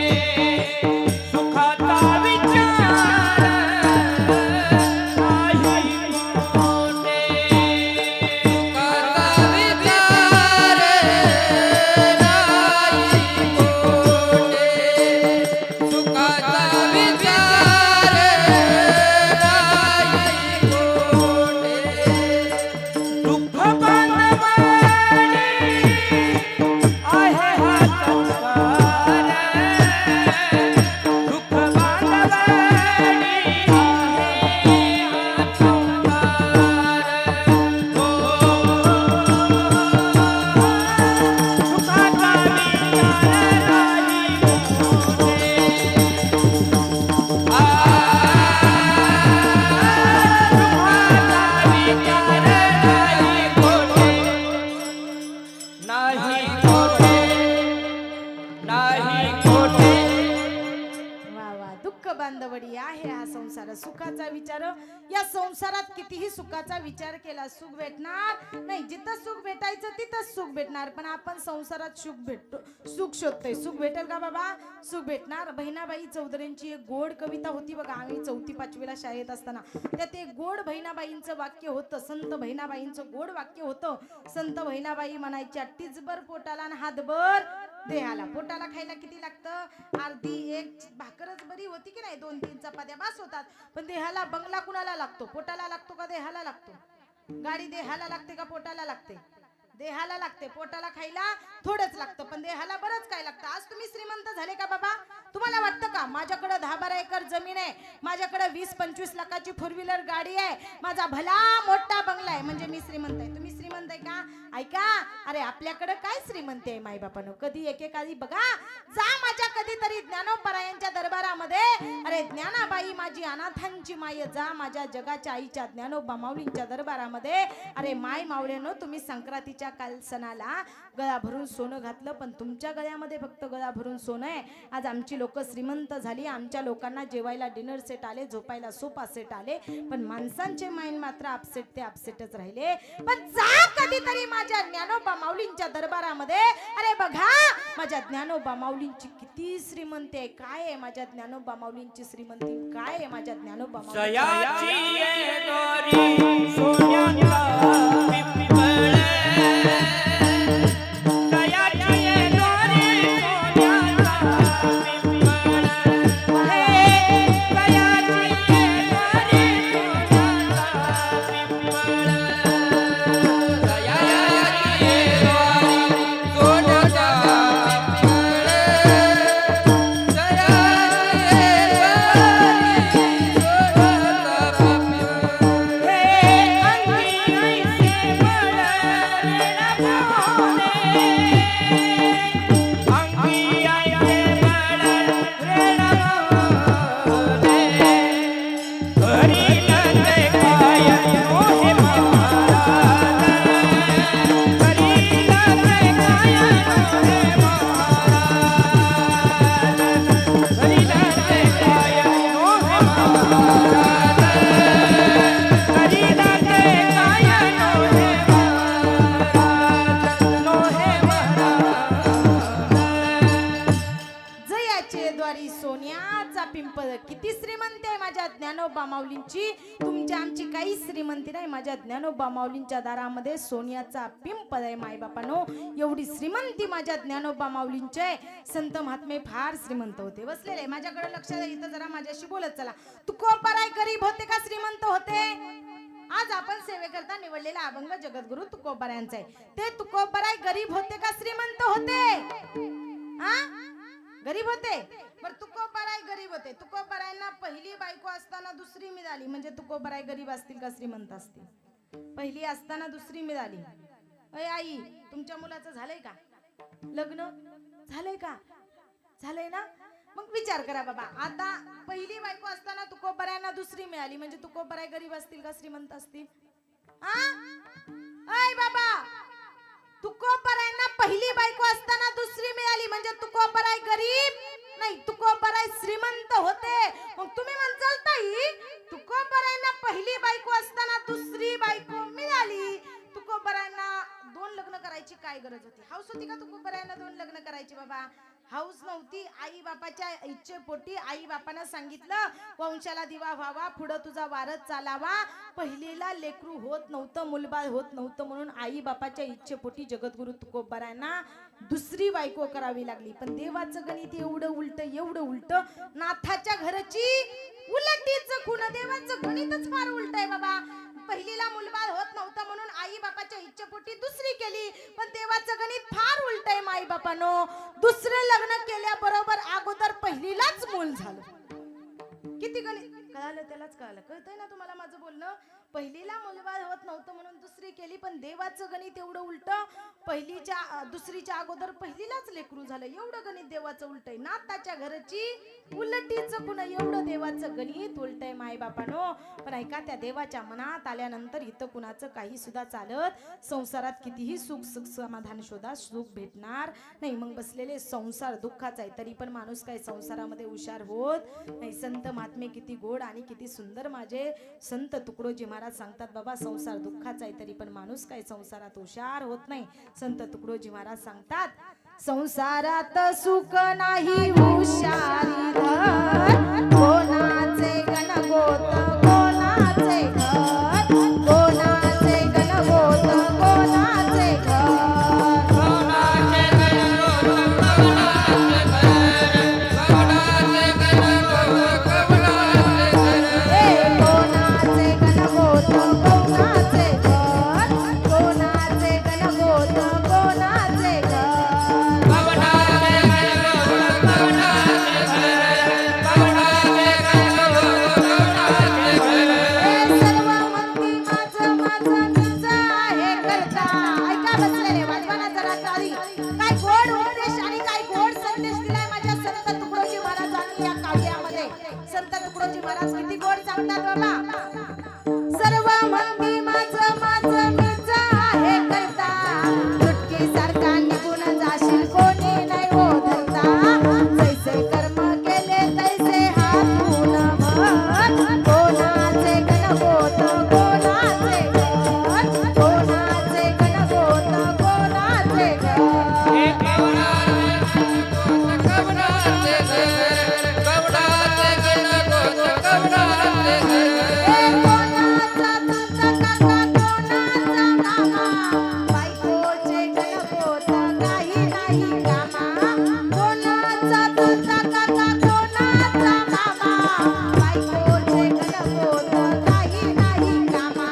बांधवडी आहे हा संसार, सुखाचा विचार. या संसारात कितीही सुखाचा विचार केला सुख भेटणार नाही. जिथं सुख भेटायचं तिथंच सुख भेटणार, पण आपण संसारात सुख शोधतोय. सुख भेटेल का बाबा? सुख भेटणार. बहिणाबाई चौधरींची एक गोड कविता होती बघा, आम्ही 4थी-5वीला शाळेत असताना. त्यात एक गोड बहिणाबाईंचं वाक्य होतं, संत बहिणाबाईंचं गोड वाक्य होतं. संत बहिणाबाई म्हणायच्या, टिचभर पोटाला आणि हातभर देहाला. पोटाला खायला किती लागतं? अर्धी एक भाकरच बरी होती की नाही, 2-3 चपात्या बास होतात. पण देहाला बंगला कुणाला लागतो? पोटाला लागतो का देहाला लागतो? गाडी देहाला लागते का पोटाला लागते? देहाला लागते. पोटाला खायला थोडंच लागतं, पण देहाला बरंच काय लागतं. आज तुम्ही श्रीमंत झाले का बाबा? तुम्हाला वाटतं का माझ्याकडे 10-12 एकर जमीन आहे, माझ्याकडे 20-25 लाखाची 4 व्हीलर गाडी आहे, माझा भला मोठा बंगला आहे, म्हणजे मी श्रीमंत आहे? तुम्ही श्रीमंत आहे का? ऐका, अरे आपल्याकडे काय श्रीमंती आहे माय बापानो? कधी एकेकाळी बघा, जा माझ्या कधीतरी ज्ञानोबरायांच्या दरबारामध्ये. अरे ज्ञानाबाई माझी अनाथांची माय, जा माझ्या जगाच्या आईच्या ज्ञानोबा माऊलींच्या दरबारामध्ये. अरे माय मावळेनो, तुम्ही संक्रांतीच्या काल सणाला गळा भरून सोनं घातलं, पण तुमच्या गळ्यामध्ये फक्त गळा भरून सोनं आहे. आज आमची लोक श्रीमंत झाली, आमच्या लोकांना जेवायला डिनर सेट आले, झोपायला सोफा सेट आले, पण माणसांचे माइंड मात्र अपसेट ते अपसेटच राहिले. पण जा कधीतरी माझ्या ज्ञानोबा माऊलींच्या दरबारामध्ये. अरे बघा माझ्या ज्ञानोबा माऊलींची किती श्रीमंती आहे. काय आहे माझ्या ज्ञानोबा माऊलींची श्रीमंती? काय आहे माझ्या ज्ञानोबा माऊलींची? सयाची ये दोरी सोन्याचा पिंपळ, सयाची ये दोरी सोन्याचा पिंपळ, हे सयाची ये दोरी सोन्याचा पिंपळ, सयाची ये दोरी सोन्याचा पिंपळ, सयाची ये सोन्याचा पिंपळ. किती श्रीमंती आहे माझ्या ज्ञानोबा माऊलींची. तुमच्या आमची काही श्रीमंती नाही, माझ्या ज्ञानोबा माऊलींच्या दारामध्ये सोन्याचा पिंपळ आहे माय बापानो. एवढी श्रीमंती माझ्या ज्ञानोबा माऊलींची आहे. संत महात्मे फार श्रीमंत होते. बसलेले माझ्याकडे लक्ष द्या, इथं जरा माझ्याशी बोलत चला. तुकोबाराय गरीब होते का श्रीमंत होते? आज आपण सेवेकरता निवडलेला अभंग जगद्गुरु तुकोबारायांचा आहे. ते तुकोबाराय गरीब होते का श्रीमंत होते? हा, गरीब होते. पर तुकोबाराय गरीब होते. तुकोबारायांना पहिली बायको असताना दुसरी मिळाली, म्हणजे तुकोबाराय गरीब असतील का श्रीमंत असतील? पहिली असताना दुसरी मिळाली. अय आई, तुमच्या मुलाचं झालंय का लग्न? झालंय का? झालंय ना? मग विचार करा बाबा, आता पहिली बायको असताना तुकोबारायांना दुसरी मिळाली, म्हणजे तुकोबाराय गरीब असतील का श्रीमंत असतील? अय बाबा, तुकोबारायांना पहिली बायको असताना दुसरी मिळाली, म्हणजे तुकोबाराय गरीब नाही, तुकोबाराय श्रीमंत होते. मग तुम्ही म्हणताल ताई, तुकोबारायांना पहिली बायको असताना दुसरी बायको मिळाली, तुकोबारायांना 2 लग्न करायची काय गरज होती? हाऊस होती का तुकोबारायांना 2 लग्न करायची? बाबा हाऊस नव्हती. आई बापाच्या इच्छेपोटी आई बापानं सांगितलं, वंशाला दिवा व्हावा, पुढं तुझा वारस चालावा. पहिलीला लेकरू होत नव्हतं, मुलबाळ होत नव्हतं, म्हणून आई बापाच्या इच्छेपोटी जगद्गुरु तुकोबारायांना दुसरी बायको करावी लागली. पण देवाचं गणित एवढं उलट, एवढं उलट. नाथाच्या घरची उलटीच खूण. देवाचं गणितच फार उलट आहे बाबा. पहिलीला मुलबाळ होत नव्हतं म्हणून आई बापाच्या इच्छेपोटी दुसरी केली, पण देवाचं गणित फार उलट आहे माई बापानो. दुसरं लग्न केल्याबरोबर अगोदर पहिलीलाच मूल झालं. किती गणित कळालं? त्यालाच कळालं. कळतंय ना तुम्हाला माझं बोलणं? पहिलीला मुलबाळ होत नव्हतं म्हणून दुसरी केली, पण देवाचं गणित एवढं उलट. दुसरीच्या अगोदर पहिलीलाच लेकरू झालं. एवढं गणित देवाचं उलट आहे. नाथाच्या घरची उलटीचं कुणा एवढं देवाचं गणित उलटय माय बापानो. पण ऐका, त्या देवाच्या मनात आल्यानंतर इथं कुणाचं काही सुद्धा चालत संसारात कितीही सुख सुख समाधान शोधा, सुख भेटणार नाही. मग बसलेले संसार दुःखाचा आहे, तरी पण माणूस काय संसारामध्ये हुशार होत नाही. संत महात्मे किती गोड आणि किती सुंदर माझे संत तुकडोजी महाराज सांगतात, बाबा संसार दुःखाचा आहे, तरी पण माणूस काय संसारात हुशार होत नाही. संत तुकडोजी महाराज सांगतात, संसारात सुख नाही हुशारी धर, कोणाचे गणगोत कोणाचे घर, कोणाचे गणगोत कोणाचे घर, कोणाचे गणगोत कोणाचे घर, कोणाचे गणगोत कोणाचे घर. सर्व मंदी माझं माझं मीच आहे करता. ऐका बसलेले वाजवाना जरा टाळी. काय गोड उपदेश आणि काय गोड संदेश दिलाय माझ्या संत तुकडोजी महाराजांनी या काव्यामध्ये. संत तुकडोजी महाराज किती गोड सांगतात बाबा. सर्व मंदी माझं माझं मीच आहे करता, चुटकी सारखा निघून जाशील कोणी नाही हो धरता, जैसे कर्म केले तैसे हातून भर, कोणाचे गणगोत कोणाचे घर, कोणाचे गणगोत कोणाचे घर. कोणाचा तुमचा काका कोणाचा मामा, बायकोचे गणगोत काही नाही कामा, कोणाचा तुमचा काका कोणाचा मामा, बायकोचे गणगोत काही नाही कामा,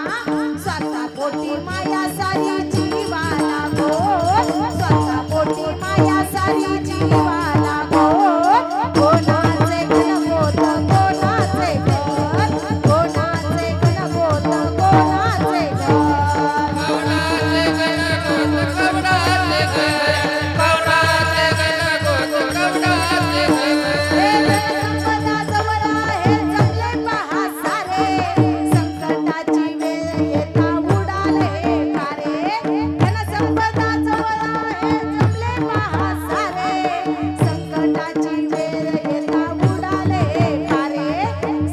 स्वतः पोटी माया सारी जीवाला गोड, स्वतः पोटी माया सारी जीवाला गोड, कोणाचे गणगोत कोणाचे घर, कोणाचे गणगोत कोणाचे घर. संपदा जवळ आहे जमले पहा सारे, संकटाची वेळ येता उडाले कारे, धनसंपदा जवळ आहे जमले पहा सारे, संकटाची वेळ येता उडाले कारे,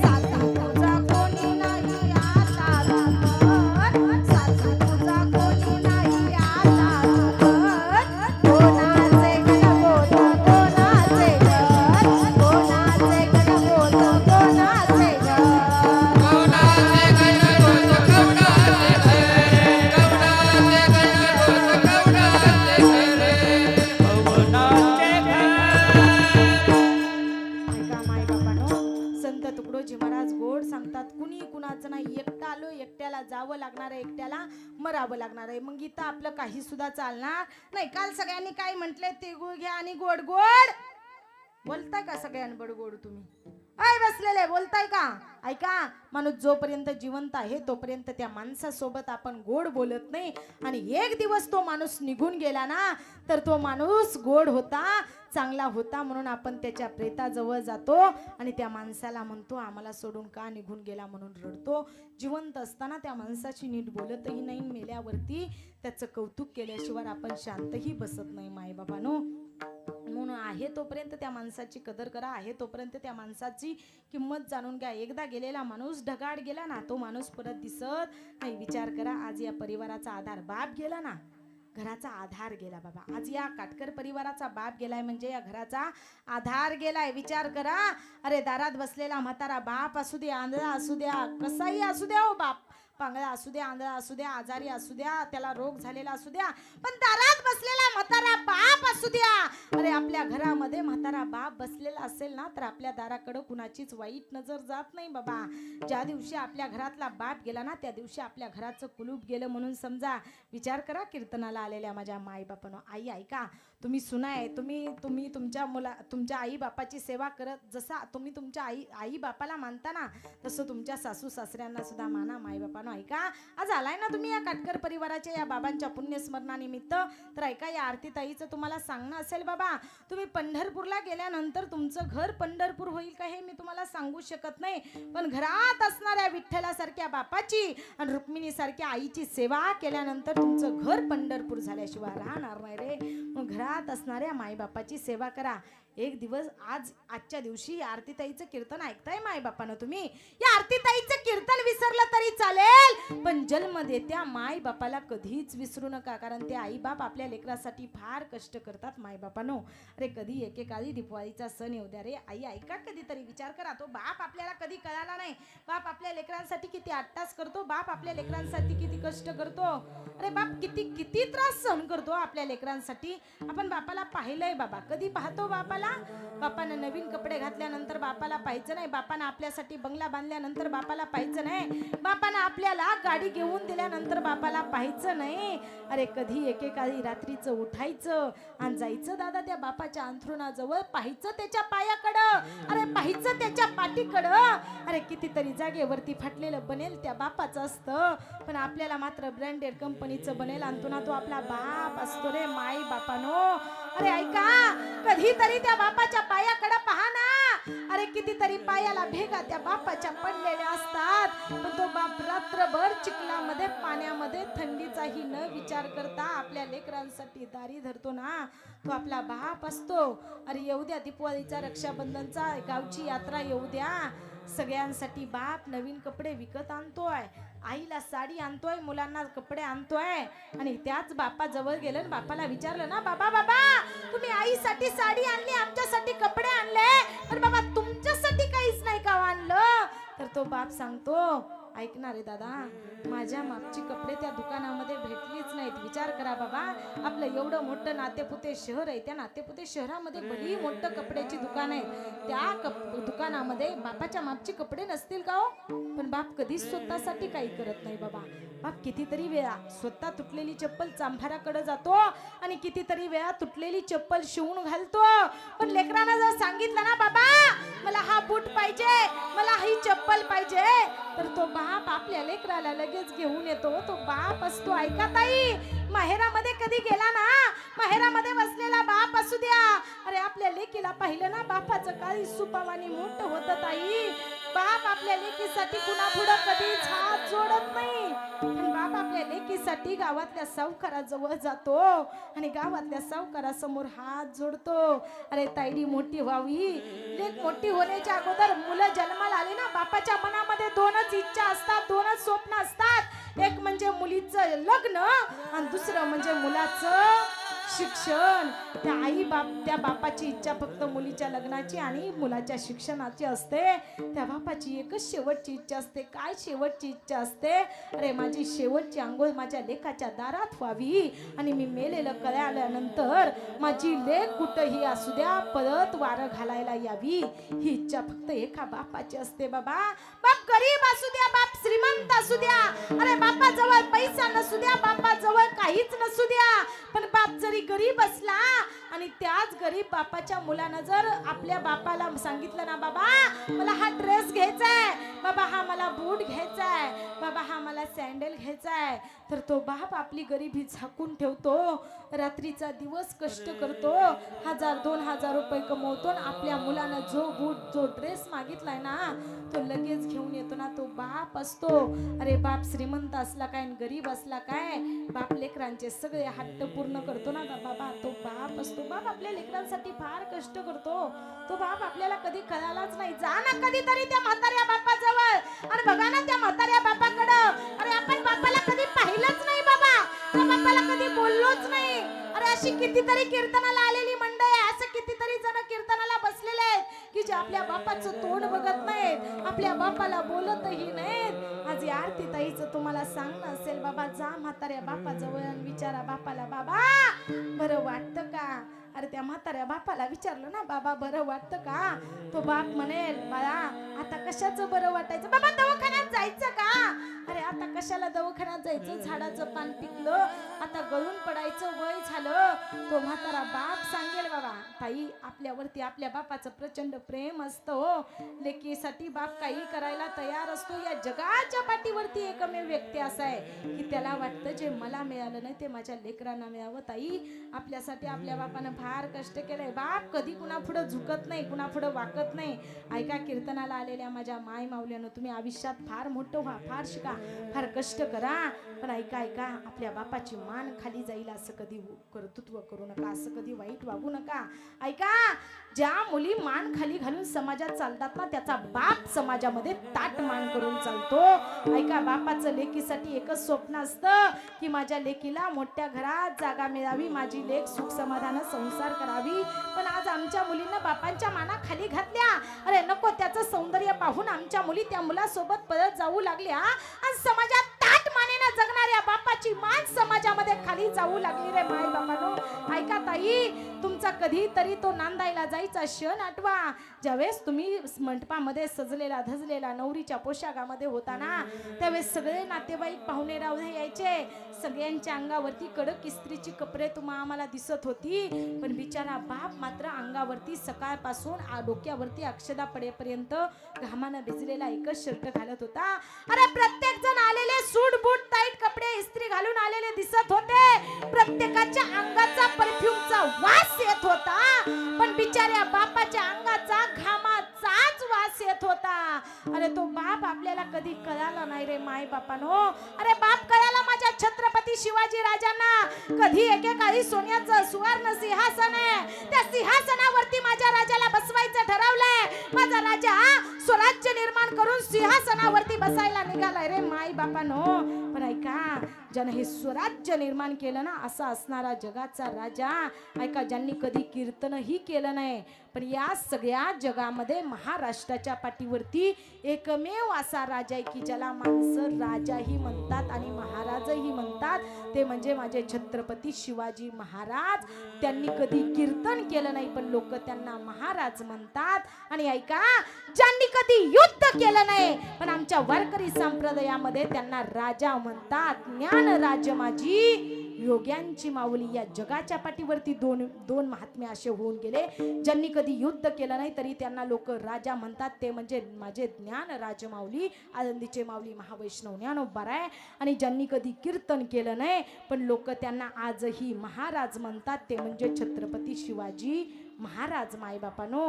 साथा तुझा कोणी नाही आता घर, साथा तुझा कोणी नाही आता घर, कोणाचे गणगोत कोणाचे घर, कोणाचे गणगोत कोणाचे घर. ऐका माय बापानो, संत तुकडोजी महाराज गोड सांगतात, कुणी कुणाचं नाही, एकटा आलो एकट्याला जावं लागणार आहे, एकट्याला मरावं लागणार आहे. मग इथं आपलं काही सुद्धा चालणार नाही. काल सगळ्यांनी काय म्हटले, तिळगुळ घ्या आणि गोड गोड बोलताय का सगळ्यांबड गोड तुम्ही? आय बसलेले बोलताय का? ऐका, माणूस जोपर्यंत जिवंत आहे तोपर्यंत त्या माणसासोबत आपण गोड बोलत नाही, आणि एक दिवस तो माणूस निघून गेला ना, तर तो माणूस गोड होता, चांगला होता, म्हणून आपण त्याच्या प्रेताजवळ जातो आणि त्या माणसाला म्हणतो आम्हाला सोडून का निघून गेला म्हणून रडतो. जिवंत असताना त्या माणसाची नीट बोलतही नाही, मेल्यावरती त्याचं कौतुक केल्याशिवाय आपण शांतही बसत नाही माय बाबानो. म्हणून आहे तोपर्यंत त्या माणसाची कदर करा, आहे तोपर्यंत त्या माणसाची किंमत जाणून घ्या. एकदा गेलेला माणूस ढगाड गेला ना, तो माणूस परत दिसत नाही. विचार करा, आज या परिवाराचा आधार बाप गेला ना, घराचा आधार गेला बाबा. आज या काटकर परिवाराचा बाप गेलाय म्हणजे या घराचा आधार गेलाय. विचार करा, अरे दारात बसलेला म्हातारा बाप असू द्या, आंधळा असू द्या, कसाही असू द्या हो बाप, पांगळा असू द्या, आंधळा असू द्या, आजारी असू द्या, त्याला रोग झालेला असू द्या, पण दारात बसलेला म्हातारा बाप असू द्या. अरे आपल्या घरामध्ये म्हातारा बाप बसलेला असेल ना, तर आपल्या दाराकडे कुणाचीच वाईट नजर जात नाही बाबा. ज्या दिवशी आपल्या घरातला बाप गेला ना, त्या दिवशी आपल्या घराचं कुलूप गेलं म्हणून समजा. विचार करा कीर्तनाला आलेल्या माझ्या माय बापानो. आई ऐका, तुम्ही सुना आहे, तुम्ही तुमच्या आई बापाची सेवा करत जसा तुम्ही तुमच्या आई बापाला मानता ना, तसं तुमच्या सासू सासऱ्यांना सुद्धा माना. माई बापानो ऐका, आज आलाय ना तुम्ही या काटकर परिवाराच्या या बाबांच्या पुण्यस्मरणानिमित्त, तर ऐका या आरती ताईचं तुम्हाला सांगणं असेल बाबा, तुम्ही पंढरपूरला गेल्यानंतर तुमचं घर पंढरपूर होईल का हे मी तुम्हाला सांगू शकत नाही, पण घरात असणाऱ्या विठ्ठलासारख्या बापाची आणि रुक्मिणी सारख्या आईची सेवा केल्यानंतर तुमचं घर पंढरपूर झाल्याशिवाय राहणार नाही रे. मग घरात असणाऱ्या मायबापाची सेवा करा. एक दिवस आजच्या दिवशी आरतीताईचं कीर्तन ऐकताय माय बापानं तुम्ही, या आरतीताईचं कीर्तन विसरलं तरी चालेल, पण जन्म देत्या माय बापाला कधीच विसरू नका, कारण ते आई बाप आपल्या लेकरासाठी फार कष्ट करतात. माय बापानो अरे कधी एकेकाळी दिवाळीचा सण येऊ द्या रे. आई ऐका, कधीतरी विचार करा, तो बाप आपल्याला कधी कळाला नाही, बाप आपल्या लेकरांसाठी किती अट्टास करतो, बाप आपल्या लेकरांसाठी किती कष्ट करतो, अरे बाप किती त्रास सहन करतो आपल्या लेकरांसाठी. आपण बापाला पाहिलंय बाबा, कधी पाहतो बापाला? बापानं नवीन कपडे घातल्यानंतर बापाला पाहायचं नाही, बापानं आपल्यासाठी बंगला बांधल्यानंतर बापाला पाहायचं नाही, बापानं आपल्याला गाडी घेऊन दिल्यानंतर बापाला पाहायचं नाही. अरे कधी एकेकाळी रात्रीचं उठायचं आणि जायचं दादा त्या बापाच्या अंथरुणाजवळ, पाहायचं त्याच्या पायाकडं, अरे पाहायचं त्याच्या पाठीकडं. अरे कितीतरी जागेवरती फाटलेलं बनेल त्या बापाचं असतं, पण आपल्याला मात्र ब्रँडेड कंपनीचं बनेल आणतो ना तो आपला बाप असतो रे. माई बापानो अरे ऐका, कधीतरी त्या बापाच्या पायाकडे पहा ना. अरे कितीतरी पायाला भेगा त्या बापाच्या पडलेल्या असतात, पण तो बाप रात्रभर चिखलामध्ये पाण्यामध्ये थंडीचाही न विचार करता आपल्या लेकरांसाठी दारी धरतो ना, तो आपला बाप असतो. अरे येऊ द्या दिवाळीचा, रक्षाबंधनचा, गावची यात्रा येऊ द्या, सगळ्यांसाठी बाप नवीन कपडे विकत आणतोय, आईला साडी आणतोय, मुलांना कपडे आणतोय. आणि त्याच बापा जवळ गेलं आणि बापाला विचारलं ना, बाबा तुम्ही आईसाठी साडी आणली, आमच्यासाठी कपडे आणले, पण बाबा तुमच्यासाठी काहीच नाही का आणलं? तर तो बाप सांगतो, ऐकणार रे दादा, माझ्या मापची कपडे त्या दुकानामध्ये भेटलीच नाहीत. विचार करा बाबा, आपलं एवढं मोठं नातेपुते शहर आहे, त्या नातेपुते शहरामध्ये बरी मोठं कपड्याची दुकान आहे, त्या दुकानामध्ये बापाच्या मापची कपडे नसतील का हो? पण बाप कधीच स्वतःसाठी काही करत नाही बाबा. बाप कितीतरी वेळा स्वतः तुटलेली चप्पल चांभाराकडे जातो आणि कितीतरी वेळा तुटलेली चप्पल शिवून घालतो, पण लेकरांना जर सांगितलं ना, बाबा मला हा बूट पाहिजे, मला ही चप्पल पाहिजे, तर तो बाप आपल्या लेकराला लगेच घेऊन येतो. तो बाप असतो. ऐका ताई, माहेरामध्ये कधी गेला ना, माहेरामध्ये बसलेला बाप असू द्या, अरे आपल्या लेकीला पाहिलं ना, बापाचं काळी सुपावानी मोठं होतं ताई. बाप आपल्या लेकीसाठी कुणापुढं कधीच हात जोडत नाही, पण बाप आपल्या लेकीसाठी गावातल्या सावकाराजवळ जातो आणि गावातल्या सावकारासमोर हात जोडतो. अरे ताईडी मोठी व्हावी, लेक मोठी होण्याच्या अगोदर मुलं जन्माला आली ना, बापाच्या मनामध्ये दोनच इच्छा असतात, दोनच स्वप्न असतात. एक म्हणजे मुलीचं लग्न आणि दुसरं म्हणजे मुलाचं शिक्षण. त्या बापाची इच्छा फक्त मुलीच्या लग्नाची आणि मुलाच्या शिक्षणाची असते. त्या बापाची एकच शेवटची इच्छा असते. काय शेवटची इच्छा असते? अरे माझी शेवटची आंघोळ माझ्या लेकाच्या दारात व्हावी आणि मी मेलेलं कळल्यानंतर माझी लेक कुठंही असू द्या परत वारं घालायला यावी. ही इच्छा फक्त एका बापाची असते बाबा. बाप गरीब असू द्या, बाप श्रीमंत असू द्या, अरे बापाजवळ पैसा नसू द्या, बापाजवळ काहीच नसू द्या, पण बाप जरी गरीब असला आणि त्याच गरीब बापाच्या मुलानं जर आपल्या बापाला सांगितलं ना, बाबा मला हा ड्रेस घ्यायचाय, बाबा हा मला बूट घ्यायचाय, बाबा हा मला सॅन्डल घ्यायचाय, तर तो बाप आपली गरिबी झाकून ठेवतो. रात्रीचा दिवस कष्ट करतो, 1000-2000 रुपये कमवतो, आपल्या मुलानं जो बूट जो ड्रेस मागितलाय ना तो लगेच घेऊन येतो ना, तो बाप असतो. अरे बाप श्रीमंत असला काय गरीब असला काय, बाप लेकरांचे सगळे हट्ट पूर्ण करतो ना बाबा, तो बाप असतो. बाप आपल्या लेकरांसाठी फार कष्ट करतो. तो बाप आपल्याला कधी कळालाच नाही. जा ना कधीतरी त्या म्हाताऱ्या बापाजवळ आणि बघा ना त्या म्हाताऱ्या बापाकडं. अरे आपण बापाला कधी पाहिलंच नाही बाबा, त्या बापाला कधी बोललोच नाही. अरे अशी कितीतरी कीर्तनाला आलेली मंडळी आहे, असं कितीतरी जण कीर्तनाला बसलेले आहेत की जे आपल्या बापाचं तोंड बघत नाहीत, आपल्या बापाला बोलतही नाहीत. आज या आरती ताईचं तुम्हाला सांगणं असेल बाबा, जा म्हाताऱ्या बापाजवळ आणि विचारा बापाला, बाबा बरं वाटतं का? अरे त्या म्हाताऱ्या बापाला विचारलं ना, बाबा बरं वाटतं का? तो बाप म्हणेल, बाळा आता कशाचं बरं वाटायचं? बाबा दवाखान्यात जायचं का? अरे आता कशाला दवाखान्यात जायचं? झाडाचं पान पिकलं, आता गळून पडायचं वय झालं. तो म्हातारा बाप सांगेल, बाबा ताई आपल्यावरती आपल्या बापाचं प्रचंड प्रेम असतं हो. लेकीसाठी बाप काही करायला तयार असतो. या जगाच्या पाठीवरती एकमेव व्यक्ती असा आहे की त्याला वाटतं जे मला मिळालं नाही ते माझ्या लेकरांना मिळावं. ताई आपल्यासाठी आपल्या बापानं फार कष्ट केलंय. बाप कधी कुणा पुढं झुकत नाही, कुणा पुढं वाकत नाही. ऐका, कीर्तनाला आलेल्या माझ्या माय माऊल्यानं, तुम्ही आयुष्यात फार मोठं व्हा, फार शिका, फार कष्ट करा, पण ऐका ऐका आपल्या बापाची मान खाली जाईल असं कधी कर्तृत्व करू नका, असं कधी वाईट वागू नका. ऐका, ज्या मुली मान खाली घालून समाजात चालतात ना, त्याचा बाप समाजामध्ये ताट मान करून चालतो. ऐका, बापाचं लेकीसाठी एकच स्वप्न असतं की माझ्या लेकीला मोठ्या घरात जागा मिळावी, माझी लेक सुख समाधान संसार करावी. पण आज आमच्या मुलींना बापांच्या माना खाली घातल्या. अरे नको, त्याचं सौंदर्य पाहून आमच्या मुली त्या मुलासोबत पळत जाऊ लागल्या आणि समाजात ताट मानेनं जगणाऱ्या बापाची मान समाजामध्ये खाली जाऊ लागली रे माय बापानो. ऐका ताई, तुमचा कधीतरी तो नांदायला जायचा क्षण आठवा, ज्यावेळेस तुम्ही मंडपामध्ये सजलेला धजलेला नवरीच्या पोशाखामध्ये होता ना, त्यावेळेस सगळे नातेवाईक पाहुणे रावळे यायचे. सगळ्यांच्या अंगावरती कडक इस्त्रीची कपडे तुम्हाला आम्हाला दिसत होती, पण बिचारा बाप मात्र अंगावरती सकाळपासून डोक्यावरती अक्षदा पडेपर्यंत घामानं भिजलेला एकच शर्ट घालत होता. अरे प्रत्येक जण आलेले सूट बूट टाईट कपडे इस्त्री घालून आलेले दिसत होते. प्रत्येकाच्या अंगाचा परफ्यूमचा वास येत होता, पण बिचाऱ्या बापाच्या अंगाचा घामाचाच वास येत होता. अरे तो बाप आपल्याला कधी कळाला नाही रे माय बापानो. अरे बाप कळाला माझ्या छत्रपती शिवाजी राजांना. कधी एकेकाळी सोन्याचं सुवर्ण सिंहासन आहे, त्या सिंहासनावरती माझ्या राजाला बसवायचं ठरवलंय. माझा राजा स्वराज्य निर्माण करून सिंहासनावरती बसायला निघालाय रे माय बापानो. पण ऐका, ज्यानं हे स्वराज्य निर्माण केलं ना, असा असणारा जगाचा राजा, ऐका, ज्यांनी कधी कीर्तनही केलं नाही, पण या सगळ्या जगामध्ये महाराष्ट्राच्या पाठीवरती एकमेव असा राजा आहे की ज्याला माणसं राजाही म्हणतात आणि महाराजही म्हणतात, ते म्हणजे माझे छत्रपती शिवाजी महाराज. त्यांनी कधी कीर्तन केलं नाही, पण लोक त्यांना महाराज म्हणतात. आणि ऐका, ज्यांनी कधी युद्ध केलं नाही, पण आमच्या वारकरी संप्रदायामध्ये त्यांना राजा म्हणतात. ज्ञान राज माझी योग्यांची माऊली. या जगाच्या पाठीवरती दोन महात्मे असे होऊन गेले, ज्यांनी कधी युद्ध केलं नाही तरी त्यांना लोक राजा म्हणतात. ते म्हणजे माझे ज्ञान राज माऊली, आनंदीचे माऊली महावैष्णव ज्ञानोबाराय. आणि ज्यांनी कधी कीर्तन केलं नाही, पण लोक त्यांना आजही महाराज म्हणतात, ते म्हणजे छत्रपती शिवाजी महाराज. मायबापानो,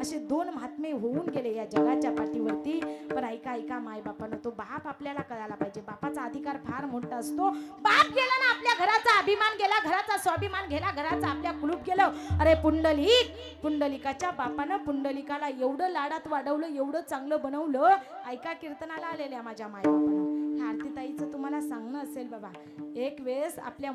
असे दोन महात्मे होऊन गेले या जगाच्या पाठीवरती. पण ऐका ऐका मायबापानो, तो बाप आपल्याला कळायला पाहिजे. बापाचा अधिकार फार मोठा असतो. बाप गेला ना, आपल्या घराचा अभिमान गेला, घराचा स्वाभिमान गेला, घराचा आपल्या कुलूप गेलं. अरे पुंडलिकाच्या बापानं पुंडलिकाला एवढं लाडात वाढवलं, एवढं चांगलं बनवलं. ऐका, कीर्तनाला आलेल्या माझ्या मायबापानं, ह्या आरतीताईचं तुम्हाला सांगणं असेल बाबा, एक वेळेस आपल्या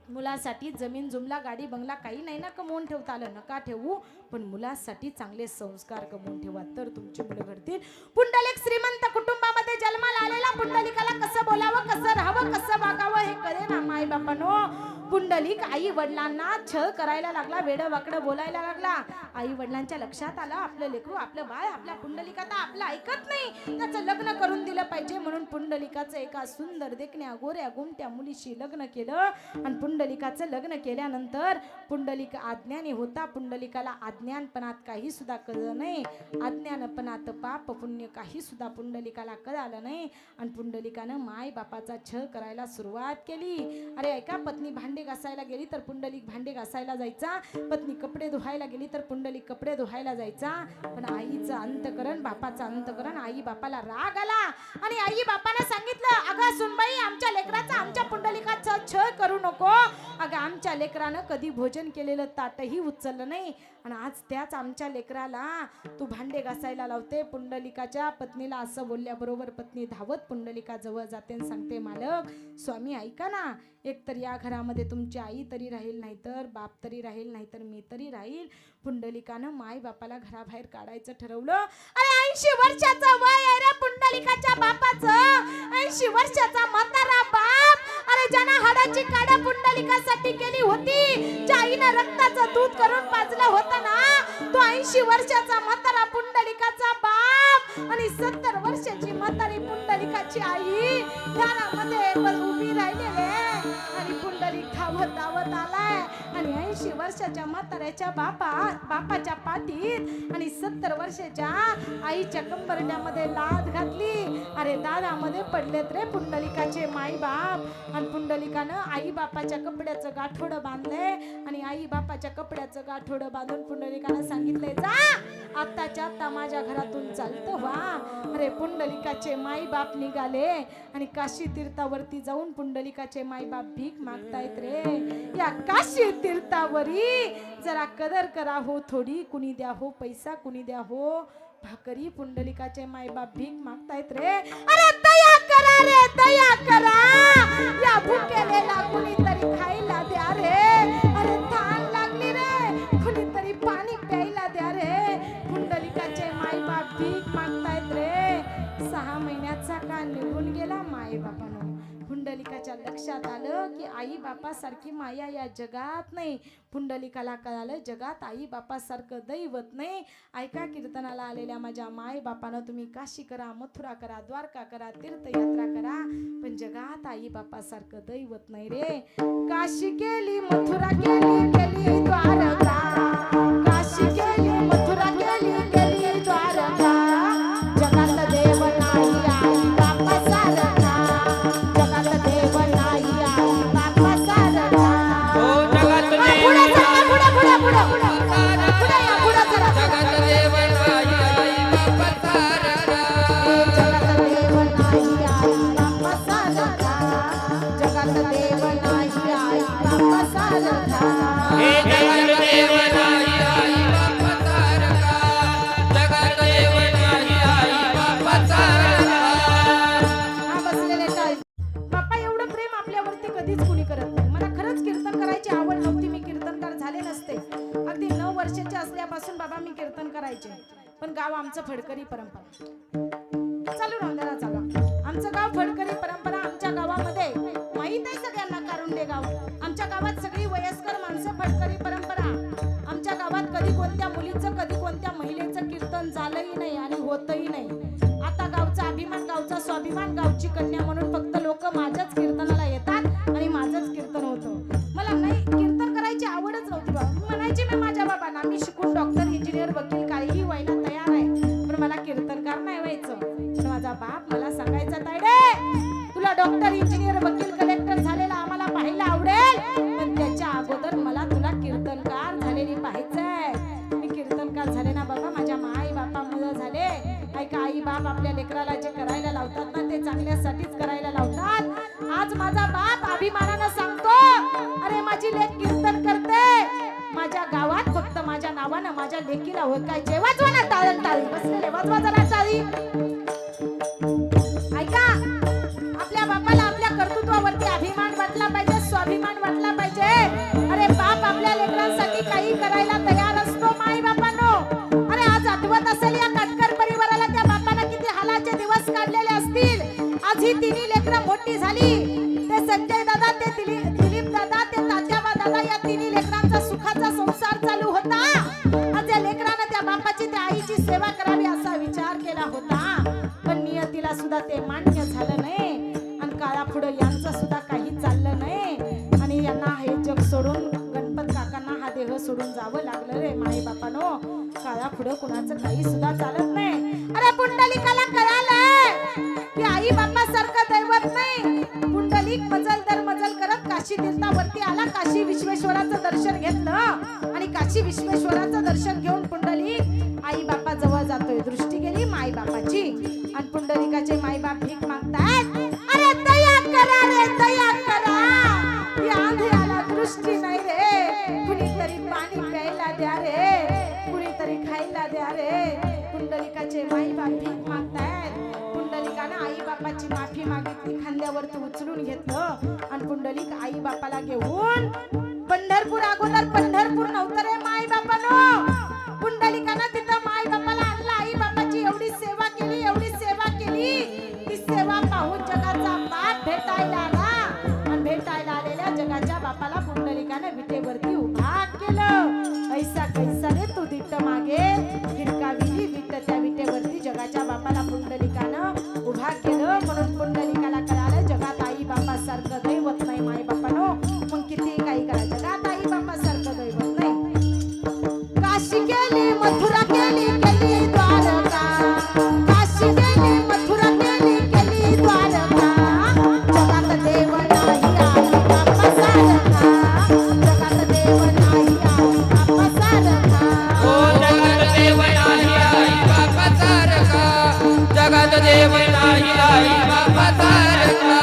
मुलासाठी जमीन जुमला गाडी बंगला काही नाही ना कमवून ठेवता आलं, नका ठेवू, पण मुलासाठी चांगले संस्कार कमवून ठेवा, तर तुमची मुलं घडतील. पुंडलिक श्रीमंत कुटुंबामध्ये जन्माला आलेला पुंडलिकाला कसं बोलावं, कसं राहावं, कसं वागावं हे कळे ना माय बापानो. पुंडलिक आई वडिलांना छळ करायला लागला, वेडं वाकडं बोलायला लागला. आई वडिलांच्या लक्षात आलं, आपलं लेकरू, आपलं बाळ, आपल्या पुंडलिकात आपलं ऐकत नाही, त्याचं लग्न करून दिलं पाहिजे. म्हणून पुंडलिकाचं एका सुंदर देखण्या गोऱ्या गुमट्या मुलीशी लग्न केलं. आणि पुंडलिकाचं लग्न केल्यानंतर पुंडलिक अज्ञानी होता. पुंडलिकाला अज्ञानपणात काही सुद्धा कळलं नाही. अज्ञानपणात पाप पुण्य काही सुद्धा पुंडलिकाला कळालं नाही. आणि पुंडलिकानं माय बापाचा छळ करायला सुरुवात केली. अरे ऐका, पत्नी भांडे घासायला गेली तर पुंडलिक भांडे घासायला जायचा, पत्नी कपडे धुवायला गेली तर पुंडलिक कपडे धुवायला जायचा. पण आईचं अंतकरण, बापाचं अंतकरण, आई बापाला राग आला आणि आई बापाने सांगितलं, अगं सुनबाई, आमच्या लेकराचा आमच्या पुंडलिकाचा छळ करू नको. अगं आमच्या लेकरानं कधी भोजन केलेलं ताटही उचललं नाही, आणि आज त्याच आमच्या लेकराला तू भांडे घासायला लावते. पुंडलिकाच्या पत्नीला असं बोलल्याबरोबर पत्नी धावत पुंडलिका जवळ जाते आणि सांगते, मालक स्वामी ऐका ना, एकतर या घरामध्ये तुमची आई तरी राहील, नाहीतर बाप तरी राहील, नाहीतर मी तरी राहील. पुंडलिकानं माय बापाला घराबाहेर काढायचं ठरवलं. अरे 80 वर्षाचं वय आहे रे पुंडलिकाच्या बापाचं, 80 वर्षाचा म्हातारा बाप. अरे ज्यानं हाडाची काड्या पुंडलिकासाठी केली होती, ज्या आईनं रक्ताचं दूध करून पाजलं होतं ना, तो 80 वर्षाचा म्हातारा पुंडलिकाचा बाप आणि 70 वर्षाची म्हातारी पुंडलिकाची आई दारामध्ये उभी राहिलेले आणि पुंडलिक धावत धावत आलाय आणि 80 वर्षाच्या म्हाताऱ्याच्या बापाच्या पाठीत आणि 70 वर्षाच्या आईच्या कंबरड्यामध्ये लाद घातली. अरे दारामध्ये पडलेत रे पुंडलिकाचे माई बाप आणि पुंडलिकानं आई बापाच्या कपड्याचं गाठोडं बांधले आणि आई बापाच्या कपड्याचं गाठोडं बांधून पुंडलिकानं सांगितलंय, जा आत्ताच्या आत्ता माझ्या घरातून चालतं व्हा. अरे पुंडलिकाचे माई बाप निघाले आणि काशी तीर्थावरती जाऊन पुंडलिकाचे माई बाप भीक मागतायत रे. या काशी तीर्थावरी जरा कदर करा हो थोडी, कुणी द्या हो पैसा, कुणी द्या हो भाकरी. पुंडलिकाचे माई बाप भीक मागतायत रे. अरे दया करा रे, दया करा, या भुकेलेला कुणीतरी खायला द्या रे. अरे तहान लागली रे, कुणीतरी पाणी प्यायला द्या रे. पुंडलिकाचे माई बाप भीक मागतायत रे. 6 महिन्याचा काळ निघून गेला. माई बापानं पुंडलिकाच्या लक्षात आलं की आई बापासारखी माया या जगात नाही. पुंडलिकाला कळालं जगात आई बापासारखं दैवत नाही. ऐका कीर्तनाला आलेल्या माझ्या माय बापानं, तुम्ही काशी करा, मथुरा करा, द्वारका करा, तीर्थयात्रा करा, पण जगात आई बापासारखं दैवत नाही रे. काशी केली, मथुरा केली, केली द्वारका, काशी केली, मथुरा केली, केली द्वारका, जगात देव नाही आई बापासारखा, जगात देव नाही आई बापासारखा. हो जगात देव पुढे चला, पुढे पुढे पुढे पुढे पुढे या, पुढे चला. जगात देव नाही आई बापा सारखा. जगात देव नाही आई बापासारखा, जगात देव नाही आई बापासारखा. हे जगात देव नाही आई बापा सारखा. जगात देव नाही आई बापा सारखा. हा बसलेले टाळ. बाप्पा एवढं प्रेम आपल्यावरती कधीच कुणी करत नाही. मला खरंच कीर्तन करायची आवड नव्हती, मी कीर्तनकार झाले नसते. अगदी 9 वर्षाचे असल्यापासून बाबा मी कीर्तन करायचे, पण गाव आमचं फडकरी परंपरा चालू राहणारा चालू. आमचं गाव फडकरी परंपरा. आमच्या गावामध्ये माहित आहे सगळ्यांना कारुंडे गाव. आमच्या गावात सगळी वयस्कर माणसं फडकरी परंपरा. आमच्या गावात कधी कोणत्या मुलीचं, कधी कोणत्या महिलेचं कीर्तन झालंही नाही आणि होतही नाही. आता गावचा अभिमान, गावचा स्वाभिमान, गावची कन्या म्हणून फक्त लोक माझ्याच कीर्तनाला येतात आणि माझंच कीर्तन होतं. मला नाही कीर्तन करायची आवडच नव्हती बाबा. मी म्हणायची मी माझ्या बाबांना, मी शिकून डॉक्टर, इंजिनियर, वकील काहीही व्हायला तयार आहे, पण मला कीर्तनकार नाही व्हायचं. पण माझा बाप मला सांगायचा, तायडे तुला डॉक्टर, इंजिनियर, वकील, कलेक्टर झालेला आम्हाला पाहायला आवडेल, पण त्याच्या अगोदर मला तुला कीर्तनकार झालेली पाहायचंय. मी कीर्तनकार झाले ना बाबा, माझ्या माई बापामुळे झाले. ऐका, आई बाप आपल्या लेकराला जे करायला लावतात ना, ते चांगल्यासाठीच करायला लावतात. आज माझा बाप अभिमानानं सांगतो, अरे माझी लेक कीर्तन करते. माझ्या गावात फक्त माझ्या नावानं माझ्या लेकीला होय काय जय वाजवा ना, टाळन टाळी बसलेले वाजवा जरा टाळी. ऐका, आपल्या बापाला आपल्या कर्तृत्वावरती अभिमान वाटला पाहिजे, स्वाभिमान वाटला पाहिजे. अरे बाप आपल्या लेकरांसाठी काही करायला तयार असतो. माई बापांनो, अरे आज आठवत असेल या काटकर परिवाराला, त्या बापानं किती हालाचे दिवस काढलेले असतील. आज ही तिन्ही लेकरं मोठी झाली. ते संजय दादा, ते दिलीप दादा, ते तात्याबा दादा, या तिन्ही लेकरांचा सुखाचा संसार चालू होता. आज या लेकरानं त्या बापाची, त्या आईची सेवा करावी असा विचार केला होता, पण नियतीला सुद्धा ते मान्य झालं नाही आणि काळापुढं यांचं सुद्धा काही चाललं नाही आणि यांना हे जग सोडून, गणपत काकांना हा देह सोडून जावं लागलं रे. माई बापानो, काळापुढं कुणाचं काही सुद्धा चालत नाही. अरे पुंडलिकाला कळालं की आई बापासारखं दैवत नाही. पुंडलिक मजल दर मजल करत काशी तीर्थावरती आला. काशी विश्वेश्वराचं दर्शन घेतलं आणि काशी विश्वेश्वराचं दर्शन घेऊन पुंडलिक आई बापा जवळ जातोय. दृष्टी गेली माई बापाची आणि पुंडलिकाचे माई बाप भीक मागतात. अरे दया करा रे, दया करा, या आंधळ्याला दृष्टी नाही रे, कुणीतरी पाणी प्यायला द्या रे, कुणीतरी खायला द्या रे. पुंडलिकाचे माई बाप भीक मागतायत. पुंडलिकानं आई बापाची माफी मागितली, खांद्यावरती उचलून घेतलं आणि पुंडलिक आई बापाला घेऊन पंढरपूर, अगोदर पंढरपूर नव्हतं रे माई बापानो. पुंडलिकानं तिथं माई बापाला आणलं. आई बापाची एवढी सेवा केली, एवढी सेवा केली. ती सेवा पाहून जगाचा बाप भेटायला आला आणि देव नाही आई बापा सारखा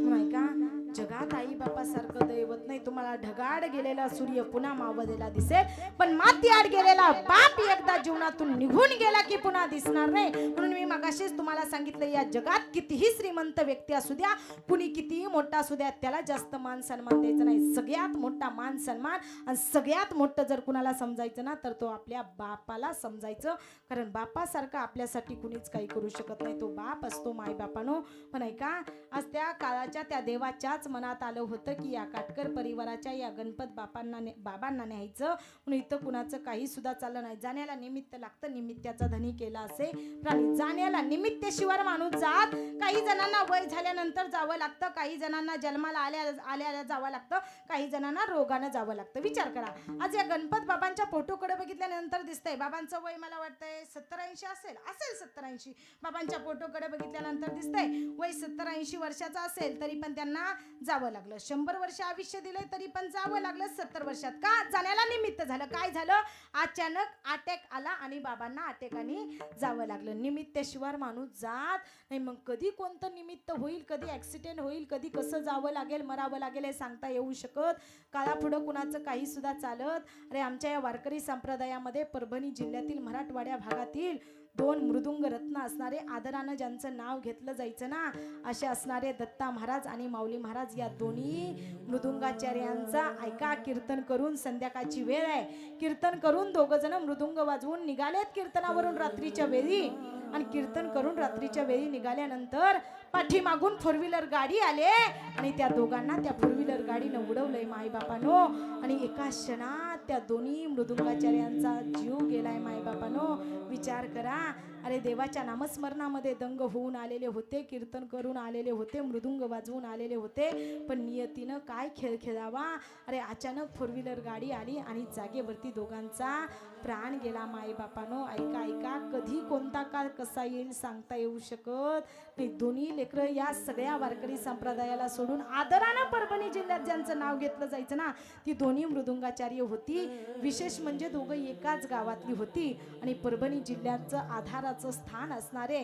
नाही का जगात आई बापासारखं दैवत नाही. तुम्हाला ढगाड गेलेला सूर्य पुन्हा मावळलेला दिसेल, पण माती आड गेलेला बाप एकदा जीवनातून निघून गेला की पुन्हा दिसणार नाही. म्हणून मी मगाशीच तुम्हाला सांगितलं, या जगात कितीही श्रीमंत व्यक्ती असू द्या, कुणी कितीही मोठा असू द्या, त्याला जास्त मान सन्मान द्यायचा नाही. सगळ्यात मोठा मान सन्मान आणि सगळ्यात मोठं जर कुणाला समजायचं ना, तर तो आपल्या बापाला समजायचं. कारण बापासारखं आपल्यासाठी कुणीच काही करू शकत नाही. तो बाप असतो माय बापानो. पण ऐका, आज त्या काळाच्या त्या देवाच्याच मनात आलं होतं की या काटकर परिवाराच्या या गणपत बाबांना न्यायचं. म्हणून इथं कुणाचं काही सुद्धा चाललं नाही. जाण्याला निमित्त लागतं, निमित्ताचा धनी केला असे प्राणी. जाण्याला निमित्ताशिवाय माणूस जात. काही जणांना वय झाल्यानंतर जावं लागतं, काही जणांना जन्माला आल्या जावं लागतं, काही जणांना रोगानं जावं लागतं. विचार करा, आज या गणपत बाबांच्या फोटोकडे बघितल्यानंतर दिसतंय बाबांचं वय मला वाटतंय 70-80 असेल 70-80. बाबांच्या फोटोकडे बघितल्यानंतर दिसतंय वय 70-80 वर्षाचं असेल, तरी पण त्यांना जावं लागलं. 100 वर्ष आयुष्य दिले तरी पण जावं लागलं 70 वर्षात. का? जाण्याला निमित्त झालं. काय झालं? अचानक अटॅक आला आणि बाबांना अटॅकाने जावं लागलं. निमित्ताशिवाय माणूस जात नाही. मग कधी कोणतं निमित्त होईल, कधी ऍक्सिडेंट होईल, कधी कसं जावं लागेल, मरावं लागेल हे सांगता येऊ शकत. काळापुढं कुणाचं काही सुद्धा चालत. अरे आमच्या या वारकरी संप्रदायामध्ये परभणी जिल्ह्यातील मराठवाड्या भागातील 2 मृदुंग रत्न असणारे, आदरानं ज्यांचं नाव घेतलं जायचं ना, असे असणारे दत्ता महाराज आणि माऊली महाराज, या दोन्ही मृदुंगाचार्यांचा ऐका कीर्तन करून, संध्याकाळची वेळ आहे, कीर्तन करून दोघ जण मृदुंग वाजवून निघालेत कीर्तनावरून रात्रीच्या वेळी. आणि कीर्तन करून रात्रीच्या वेळी निघाल्यानंतर पाठीमागून 4 व्हीलर गाडी आले आणि त्या दोघांना त्या 4 व्हीलर गाडीनं उडवलंय मायबापानो. आणि एका क्षणात त्या दोन्ही मृदुंगाचार्यांचा जीव गेलाय मायबापानो. विचार करा. अरे देवाच्या नामस्मरणामध्ये दंग होऊन आलेले होते, कीर्तन करून आलेले होते, मृदुंग वाजवून आलेले होते, पण नियतीनं काय खेळ खेळावा. अरे अचानक 4 व्हीलर गाडी आली आणि जागेवरती दोघांचा प्राण गेला मायबापानो. ऐका ऐका, कधी कोणता काळ कसा येईल सांगता येऊ शकत नाही. दोन्ही लेकरं या सगळ्या वारकरी संप्रदायाला सोडून आदरानं परभणी जिल्ह्यात ज्यांचं नाव घेतलं जायचं ना, ती दोन्ही मृदुंगाचार्य होती. विशेष म्हणजे दोघं एकाच गावातली होती. आणि परभणी जिल्ह्याचं आधाराचं स्थान असणारे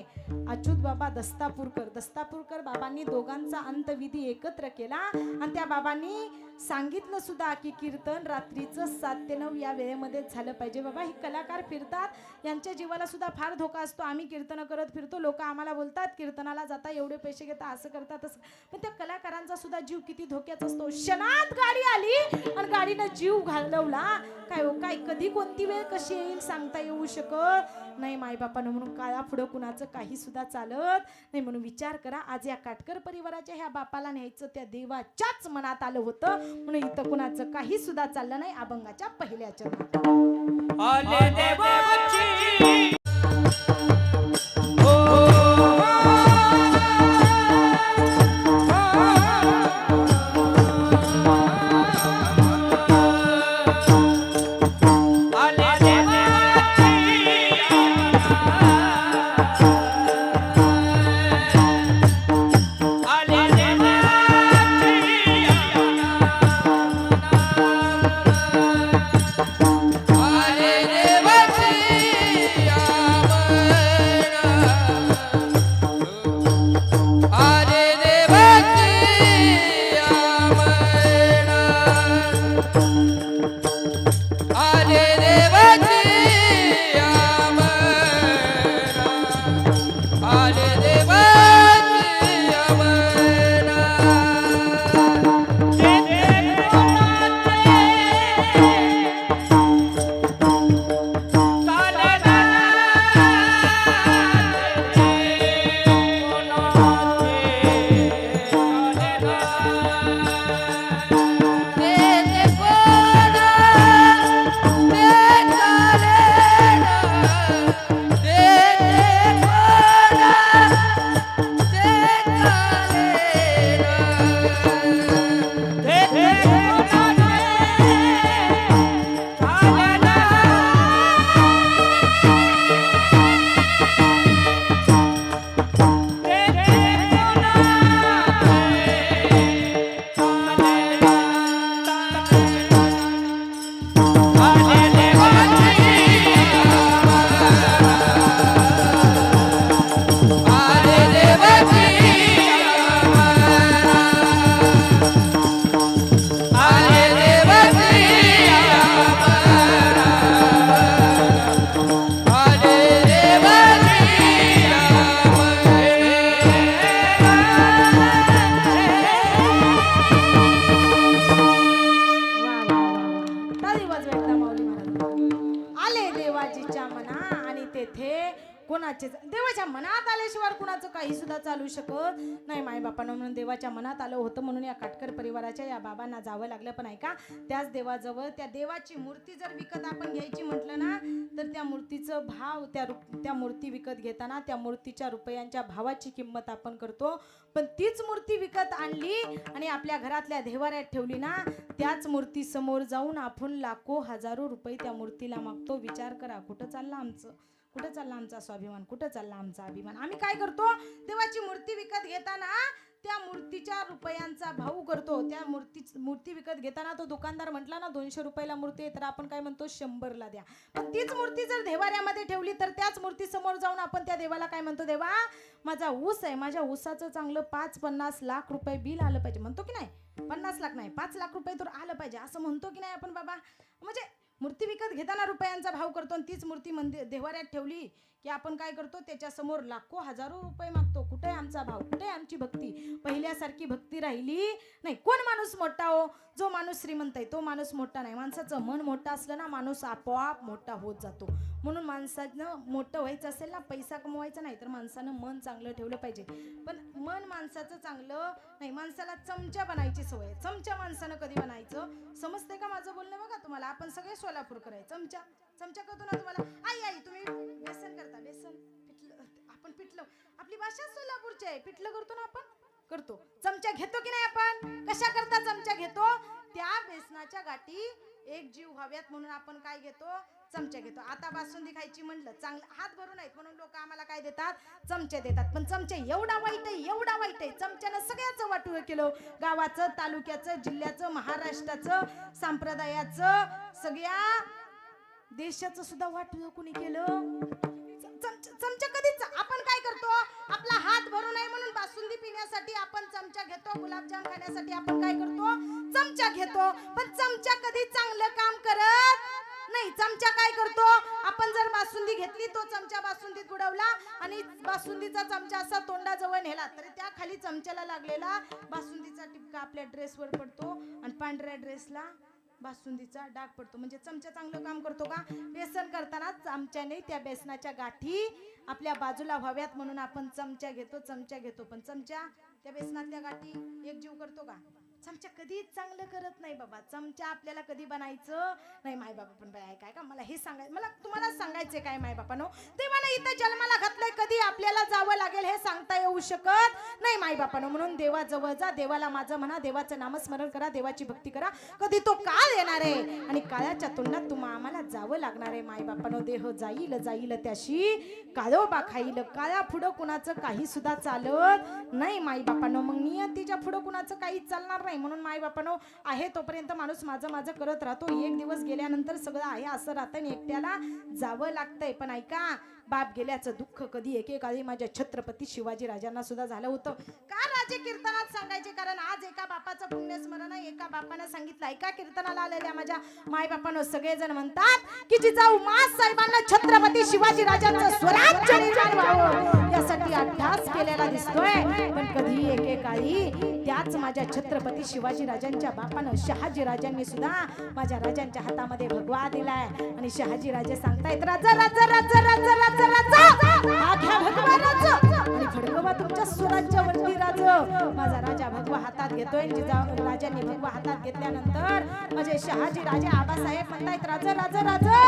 अच्युत बाबा दस्तापूरकर बाबांनी दोघांचा अंतविधी एकत्र केला. आणि त्या बाबांनी सांगितलं सुद्धा की कीर्तन रात्रीचं 7 ते 9 या वेळेमध्ये झालं पाहिजे. बाबा हे कलाकार फिरतात, यांच्या जीवाला सुद्धा फार धोका असतो. आम्ही कीर्तन करत फिरतो, लोक आम्हाला बोलतात कीर्तनाला जाता एवढे पैसे घेता, असं करतात तसं. पण त्या कलाकारांचा सुद्धा जीव किती धोक्याचा असतो. क्षणात गाडी आली आणि गाडीनं जीव घालवला. काय हो, काय कधी कोणती वेळ कशी येईल सांगता येऊ शकत नाही मायबापानं. म्हणून काळा पुढं कुणाचं काही सुद्धा चालत नाही. म्हणून विचार करा, आज या काटकर परिवाराच्या ह्या बापाला न्यायचं त्या देवाच्याच मनात आलं होतं. म्हणून इथं कुणाचं काही सुद्धा चाललं नाही. अभंगाच्या पहिल्या चरणात आले देवाची येथे कोणाचे देवाच्या मनात आल्याशिवाय कुणाचं काही सुद्धा चालू शकत नाही मायबापानं. म्हणून देवाच्या मनात आलं होतं म्हणून या काटकर परिवाराच्या या बाबांना जावं लागलं. पण ऐका, त्याच देवाजवळ त्या देवाची मूर्ती जर विकत आपण घ्यायची म्हटलं ना तर त्या मूर्तीचं भाव त्या मूर्ती विकत घेताना त्या मूर्तीच्या रुपयांच्या भावाची किंमत आपण करतो. पण तीच मूर्ती विकत आणली आणि आपल्या घरातल्या देवाऱ्यात ठेवली ना, त्याच मूर्ती समोर जाऊन आपण लाखो हजारो रुपये त्या मूर्तीला मागतो. विचार करा, कुठं चाललं आमचं, कुठं चालला आमचा स्वाभिमान, कुठं चालला आमचा अभिमान. आम्ही काय करतो, देवाची मूर्ती विकत घेताना त्या मूर्तीच्या रुपयांचा भाव करतो. त्या मूर्ती विकत घेताना तो दुकानदार म्हटला ना 200 रुपयाला मूर्ती आहे, तर आपण काय म्हणतो 100ला द्या. पण तीच मूर्ती जर देवाऱ्यामध्ये ठेवली तर त्याच मूर्ती समोर जाऊन आपण त्या देवाला काय म्हणतो, देवा माझा ऊस आहे, माझ्या ऊसाचं चांगलं 5-50 लाख रुपये बिल आलं पाहिजे. म्हणतो की नाही, 50 लाख नाही 5 लाख रुपये तर आलं पाहिजे असं म्हणतो की नाही आपण बाबा. म्हणजे मूर्ती विकत घेताना रुपयांचा भाव करतो आणि तीच मूर्ती देवाऱ्यात ठेवली की आपण काय करतो, त्याच्या समोर लाखो हजारो रुपये मागतो. कुठे आमचा भाव, कुठे आमची भक्ती. पहिल्यासारखी भक्ती राहिली नाही. कोण माणूस मोठा हो, जो माणूस श्रीमंत आहे तो माणूस मोठा नाही. माणसाचं मन मोठं असलं ना माणूस आपोआप मोठा होत जातो. म्हणून माणसानं मोठं व्हायचं असेल ना, पैसा कमवायचा नाही तर माणसानं मन चांगलं ठेवलं पाहिजे. पण मन माणसाचं चांगलं नाही, माणसाला चमचा बनायची सवय. चमचा माणसानं कधी बनायचं समजते का माझं बोलणं? बघा तुम्हाला, आपण सगळे सोलापूर करायचं चमचा करतो ना तुम्हाला. आई तुम्ही बेसन करता, बेसन पिठलं, आपण पिठलं, आपली भाषा सोलापूरची आहे. पिठलं करतो ना आपण, करतो. चमचा घेतो की नाही आपण? कशा करता चमचा घेतो? त्या बेसनाच्या गाठी एक जीव व्हाव्यात म्हणून आपण काय घेतो, चमचा घेतो. आता बासुंदी खायची म्हणलं, चांगलं हात भरून आहेत म्हणून लोक आम्हाला काय देतात, चमचे देतात. पण चमचे एवढा वाईट आहे, एवढा वाईट आहे. चमच्यानं सगळ्याचं वाटोळं केलं. गावाचं, तालुक्याचं, जिल्ह्याचं, महाराष्ट्राचं, संप्रदायाचं, सगळ्या देशाचं सुद्धा वाटोळं कुणी केलं? चमचा कधीच. आपण काय करतो, आपला हात भरू नये म्हणून बासुंदी पिण्यासाठी आपण चमचा घेतो, गुलाबजाम खाण्यासाठी आपण काय करतो, चमचा घेतो. पण चमचा कधी चांगलं काम करत नाही. चमचा काय करतो, आपण जर बासुंदी घेतली तो चमचा बासुंदीत बुडवला आणि बासुंदीचा चमचा असा तोंडाजवळ नेला तर त्या खाली चमच्याला लागलेला बासुंदीचा टिपका आपल्या ड्रेसवर पडतो आणि पांढऱ्या ड्रेसला बासुंदीचा डाग पडतो. म्हणजे चमचा चांगलं काम करतो का? बेसन करताना चमच्याने त्या बेसनाच्या गाठी आपल्या बाजूला व्हाव्यात म्हणून आपण चमचा घेतो. पण चमचा त्या बेसनातल्या गाठी एक जीव करतो का? चमचा कधीच चांगलं करत नाही बाबा. चमचा आपल्याला कधी बनायचं नाही. माय बाबा पण बाय काय का मला हे सांगायचं, मला तुम्हाला सांगायचं काय माय बापानो, देवाला इथं जन्माला घातलंय, कधी आपल्याला जावं लागेल हे सांगता येऊ शकत नाही माय बापानो. म्हणून देवाजवळ जा, देवाला माझं म्हणा, देवाचं नामस्मरण करा, देवाची भक्ती करा. कधी तो काळ येणार आहे आणि काळाच्या तुलनात आम्हाला जावं लागणार आहे माय बापानो. देह जाईल त्याशी काळोबा खाईल. काळा पुढं कुणाचं काही सुद्धा चालत नाही माय बापानो. मग नियतीच्या पुढं कुणाचं काही चालणार नाही. म्हणून माय बापानो, आहे तोपर्यंत माणूस माझं करत राहतो. एक दिवस गेल्यानंतर सगळं आहे असं राहतं आणि एकट्याला जावं लागतंय. पण ऐका, बाप गेल्याचं दुःख कधी एकेकाळी माझ्या छत्रपती शिवाजी राजांना सुद्धा झालं होतं. का राजे कीर्तनात सांगायचे? कारण आज एका बापाचं पुण्यस्मरण आहे. एका बापानं सांगितलं, एका कीर्तनाला आलेल्या माझ्या माय बापानं सगळेजण म्हणतात की जिजाऊ मास साहेबांना छत्रपती शिवाजी राजांचं स्वराज्य निर्माण व्हावं यासाठी अभ्यास केलेला दिसतोय. पण कधी एकेकाळी त्याच माझ्या छत्रपती शिवाजी राजांच्या बापानं शहाजी राजांनी सुद्धा माझ्या राजांच्या हातामध्ये भगवा दिलाय आणि शहाजी राजे सांगतायत, राजा राजा राजा राजा राजा हा घ्या भगवा राजा आणि फडकवा तुमच्या स्वराज्यावरती राज. माझा राजा भगवा हातात घेतोय. राजांनी भगवा हातात घेतल्यानंतर माझे शहाजी राजे आबासाहेब म्हणतायत, राजा राजा राजा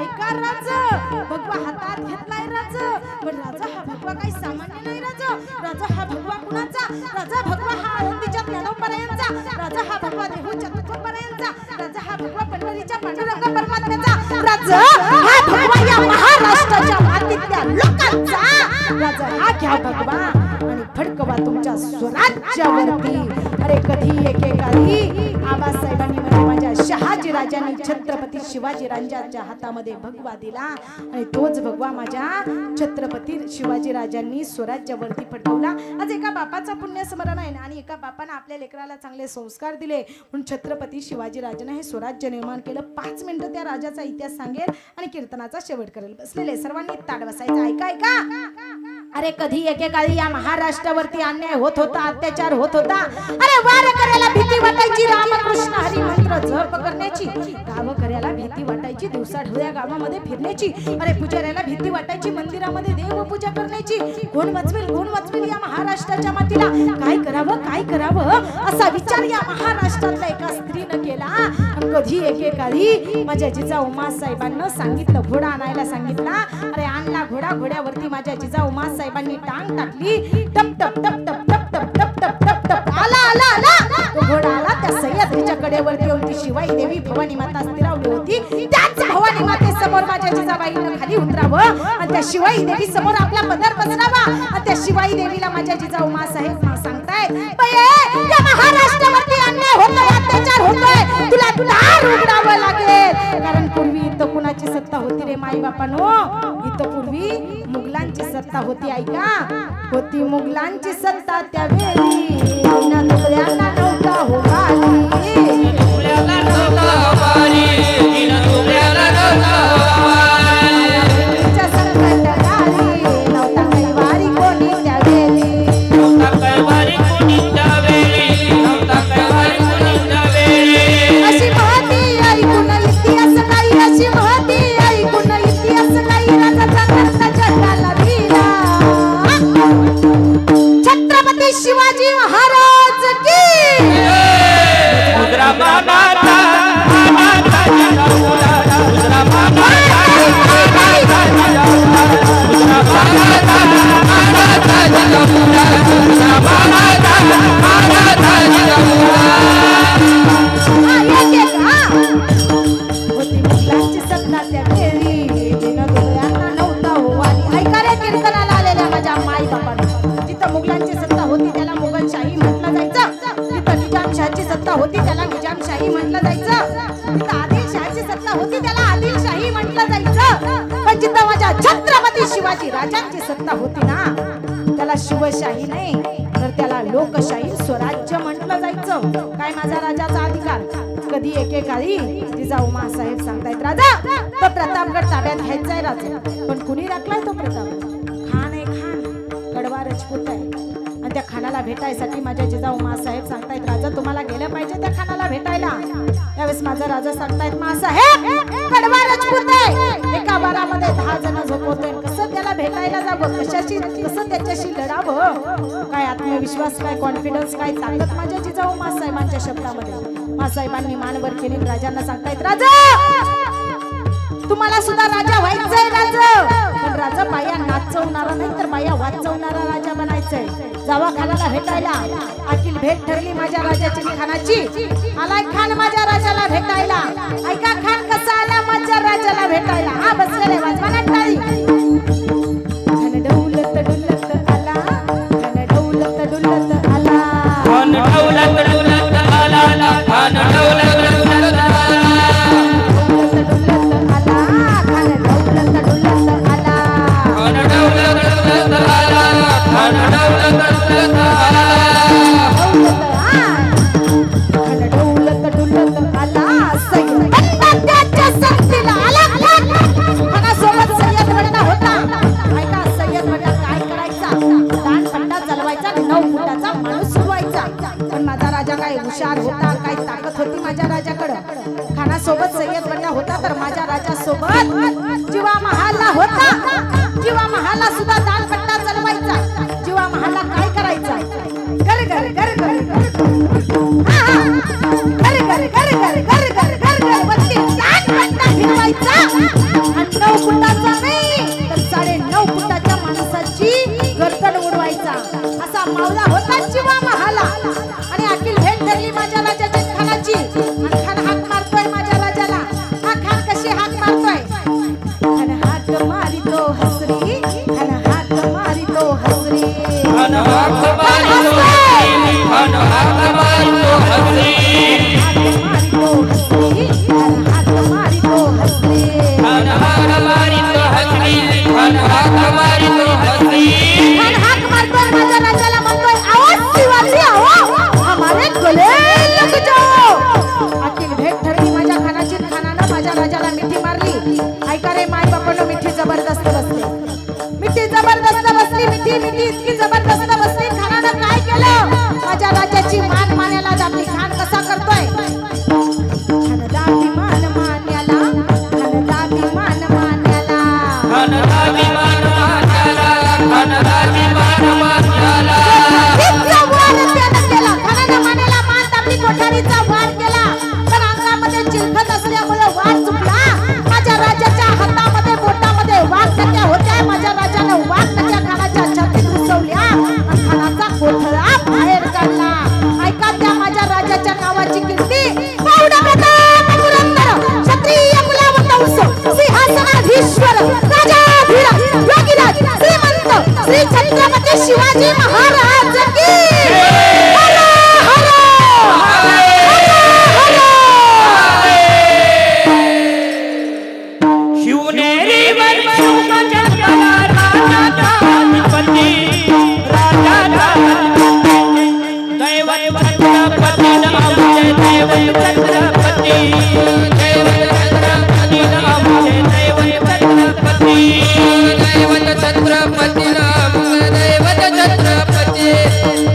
ऐका राजा, भगवा हातात घेतलाय राजा. पण राजा हा भगवा काही सामान्य नाही राजा. राजा हा भगवा कुणाचा? राजा भगवा हा आळंदीच्या ज्ञानोबरायांचा. राजा हा भगवा देहूच्या तुकोबरायांचा. राजा हा भगवा पंढरीच्या पांडुरंग परमात्म्याचा. राजा हा भगवा या महाराष्ट्राच्या मातीतल्या लोकांचा. राजा हा घ्या भगवा आणि फडकवा तुमच्या स्वराज्यावरती. अरे कधी एकेकाळी आबासाहेबांनी म्हणजे माझ्या शहाजी राजांनी छत्रपती शिवाजी राजांच्या हातामध्ये भगवा दिला आणि तोच भगवा माझ्या छत्रपती शिवाजी राजांनी स्वराज्यावरती फडकवला. आज एका बापाचा पुण्य स्मरण आहे आणि एका बापानं आपल्या लेकराला चांगले संस्कार दिले म्हणून छत्रपती शिवाजी राजांना हे स्वराज्य निर्माण केलं. 5 मिनिटं त्या राजाचा इतिहास सांगेल आणि कीर्तनाचा शेवट करेल. बसलेले सर्वांनी ताट बसायचं. ऐका ऐका अरे कधी एकेकाळी या महाराष्ट्रावरती अन्याय होत होता, अत्याचार होत होता. अरे वार करायला भीती वाटायची, रामकृष्ण हरी मंत्र जप करण्याची. गाव करायला भीती वाटायची, दिवसा ढवळ्या गावामध्ये फिरण्याची. अरे पुजाऱ्याला भीती वाटायची, मंदिरामध्ये देवपूजा करण्याची. कोण वाचवेल या महाराष्ट्राच्या मातीला. काय करावं असा विचार या महाराष्ट्रातल्या एका स्त्रीनं केला. कधी एकेकाळी माझ्या जिजाऊ साहेबांना सांगितलं, घोडा आणायला सांगितला. अरे आणला घोडा. घोड्यावरती माझ्या जिजाऊ साहेबांनी टांग टाकली. टप टप टप टप टप टप टप टप टप टप आला. तो घोडा आला. त्या सह्याद्रीच्या कडेवरती येऊन ती शिवाई देवी भवानी माता स्थिरावली होती. त्याच भवानी मातेसमोर माझ्या जिजाबाईंना खाली उतरावं आणि त्या शिवाई देवी समोर आपला पदर पसरावा. आणि त्या शिवाई देवीला माझ्या जिजाऊ साहेब सांगताय, या महाराष्ट्रावरती अन्याय होतोय, अत्याचार होतोय, तुला दार उघडावं लागेल. कारण पूर्वी इथं कुणाची सत्ता होती रे माई बापानो? इथं पूर्वी मुघलांची सत्ता होती. ऐका, होती मुघलांची सत्ता त्यावेळी. दुबळ्यांना नव्हता हो गाली. दुबळ्याला नव्हता वारी, दुबळ्याला नव्हता वारी. तिच्या संकट गाली, नव्हता काही वारी कोणी त्यावेळी. नव्हता काही वारी कोणी त्यावेळी, नव्हता काही वारी कोणी त्यावेळी. अशी महती ऐकून इतिहास काही, अशी महती ऐकून इतिहास काही. राजाचा कर्ता जगाला दिला. छत्रपती शिवाजी महाराज की. रुद्रा माता, माता जगमुला, रुद्रा माता, माता जगमुला, रुद्रा माता, माता जगमुला, रुद्रा माता, माता जगमुला. होती मुघलांची सत्ता त्यावेळी. दिनदुबळ्यांना नव्हता हो वाली. ऐका रे कीर्तनाला आलेल्या माझ्या माई बापांनो. जिथं मुघलांची सत्ता होती त्याला मुघलशाही म्हटलं जायचं. जिथं निजामशाहीची सत्ता होती त्याला निजामशाही म्हटलं जायचं. जिथं आदिलशाहीची सत्ता होती त्याला आदिलशाही म्हटलं जायचं. पण जिथं माझ्या छत्रपती शिवाजी राजांची सत्ता होती ना, त्याला शिवशाही नाही तर त्याला लोकशाही, स्वराज्य म्हटलं जायचं. काय माझा राजाचा अधिकार. कधी एकेकाळी जिजाऊ साहेब सांगतायत, राजा तो प्रतापगड ताब्यात घ्यायचाय. राजा पण कुणी राखलाय तो प्रताप? खान आहे, खान कडवा राजपूत आहे. आणि त्या खानाला भेटायसाठी माझ्या जिजाऊ साहेब सांगतायत, राजा तुम्हाला गेलं पाहिजे त्या खानाला भेटायला. त्यावेळेस माझा राजा सांगतायत, साहेब कडवा राजपूत आहे, एका बारामध्ये 10 जण झोपवतोय. कसं त्याला भेटायला जावं, कसं त्याच्याशी लढावं? काय आत्मविश्वास, काय कॉन्फिडन्स, काय ताकद माझ्या जिजाऊ साहेबांच्या शब्दामध्ये. साहेबांनी मानवर केली. राजांना सांगतायत, राजा तुम्हाला सुद्धा राजा व्हायचंय. राजा पण राजा बाया नाचवणारा नाही तर बाया वाचवणारा राजा बनायचंय. जावा खानाला भेटायला. अखिल भेट ठरली माझ्या राजाची खानाची. आलाय खान माझ्या राजाला भेटायला. ऐका खान कसा आला माझ्या राजाला भेटायला. हा बसलेले वाजवाना टाळी. धन डौलत डुलत आला, धन डौलत डुलत आला, धन डौलत डुलत आला, धन डौलत डुलत आला. हुशार होता, काय ताकद होती माझ्या राजाकडं. खानासोबत सय्यद बंडा होता तर माझ्या राजासोबत जीवा महालला होता. जीवा महालला सुद्धा दानपट्टा चालवायचा. जीवा महालला काय करायचा? घर घर घर घर घर घर घर घर घर घर वरती दानपट्टा फिरवायचा. आणि 9 फुटाचा नाही तर 9.5 फुटाच्या माणसाची गर्दन उडवायचा. असा मावला होता जीवा महालला. आणि अखिल भेट धरली माझ्या राजाच्या खानाची. आणि खान हाक मारतोय माझ्या राजाला. हा खान कशी हाक मारतोय? खान हाक मारितो हसरी, खान हाक होती इतकी जबरदस्त बसली खानानं काय केलं माझ्या राज्याची मान मान्याला आपली खान कसा करतोय खानदा विमान मान्याला खानदा विमान मान्याला खानदा विमान मान्याला खानदा विमान मान्याला इतका वार त्यानं केला खानानं मान्याला मान आपली कोठारीचा वार केला पण अंगामध्ये चिलखत असल्यामुळे वार चुकला माझ्या राजाच्या हातामध्ये बोटामध्ये वाघनट्या होत्या माझ्या राजानं वाघनट्या खानाच्या छातीत घुसवल्या आणि खानाचा कोठरा बाहेर काढला ऐका त्या माझ्या राजाच्या नावाची कीर्ती प्रौढ प्रताप पुरंदर क्षत्रिय कुलावंत वंश सिंहासनाधीश्वर राजाधीराज योगीराज श्रीमंत श्री छत्रपती शिवाजी महाराज की हर हर शिवनेरीवर शिवका जन्मला राजाचा अधिपती राजाचा दैवत छत्रपती नामचे दैवत छत्रपती नामचे दैवत छत्रपती दैवत छत्रपती नामचे दैवत छत्रपती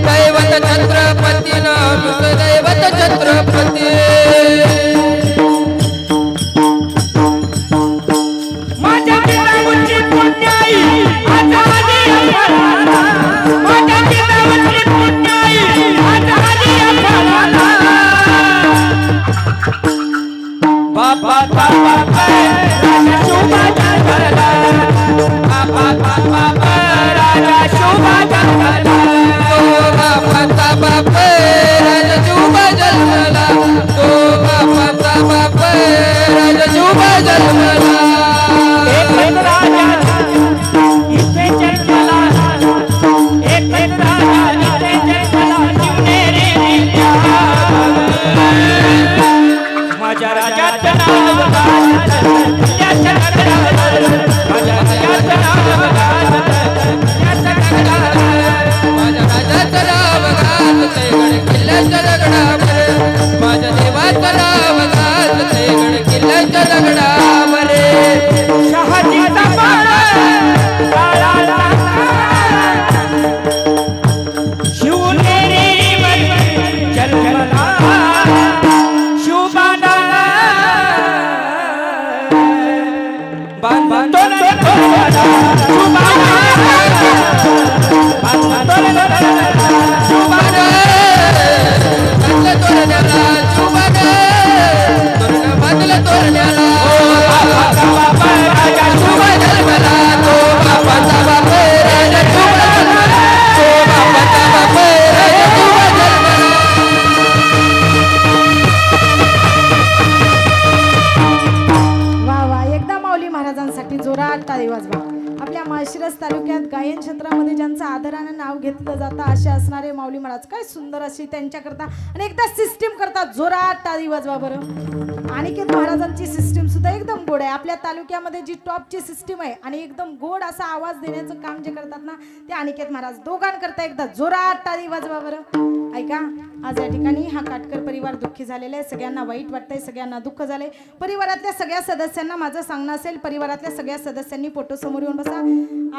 दैवत छत्रपती नामचे दैवत छत्रपती माझ्या पिताची पुण्याई आजादी अंबराला माझ्या पिताची पुण्याई आजादी अंबराला बाबा बाबा राजा शोभा जंगला बाबा बाबा राजा शोभा जंगला ओ बाबा बाबा राजा शोभा जंगला ओ बाबा बाबा राजा शोभा जंगला एक राजा इथे जन्मला एक राजा इथे जन्मला शिवनेरी माझ्या राजाचं नाव त्याच्या गडावर माझ्या राजाचं नाव त्याच्या गडावर माझ्या राजाचं नाव गाजते गड किल्ल्याच्या दगडावर माझ्या देवाचं नाव गाजते गड किल्ल्याच्या दगडावर शहाजीचा बाळा शिवनेरीवर जन्मला शिवबाना बांधतो महाराजांसाठी जोरात टाळी वाजवा आपल्या माळशिरस तालुक्यात गायन क्षेत्रामध्ये ज्यांचं आदरानं नाव घेतलं जातं असे असणारे माऊली महाराज काय सुंदर अशी त्यांच्याकरता आणि एकदा सिस्टीम करता जोरात टाळी वाजवा बरं अनिकेत महाराजांची सिस्टीम सुद्धा एकदम गोड आहे आपल्या तालुक्यामध्ये जी टॉपची सिस्टीम आहे आणि एकदम गोड असा आवाज देण्याचं काम जे करतात ना ते अनिकेत महाराज दोघांकरता एकदा जोरात टाळी वाजवा बरं ऐका आज या ठिकाणी हा काटकर परिवार दुःखी झालेला आहे सगळ्यांना वाईट वाटतंय सगळ्यांना दुःख झालंय परिवारातल्या सगळ्या सदस्यांना माझं सांगणं असेल परिवारातल्या सगळ्या सदस्यांनी फोटो समोर येऊन बसा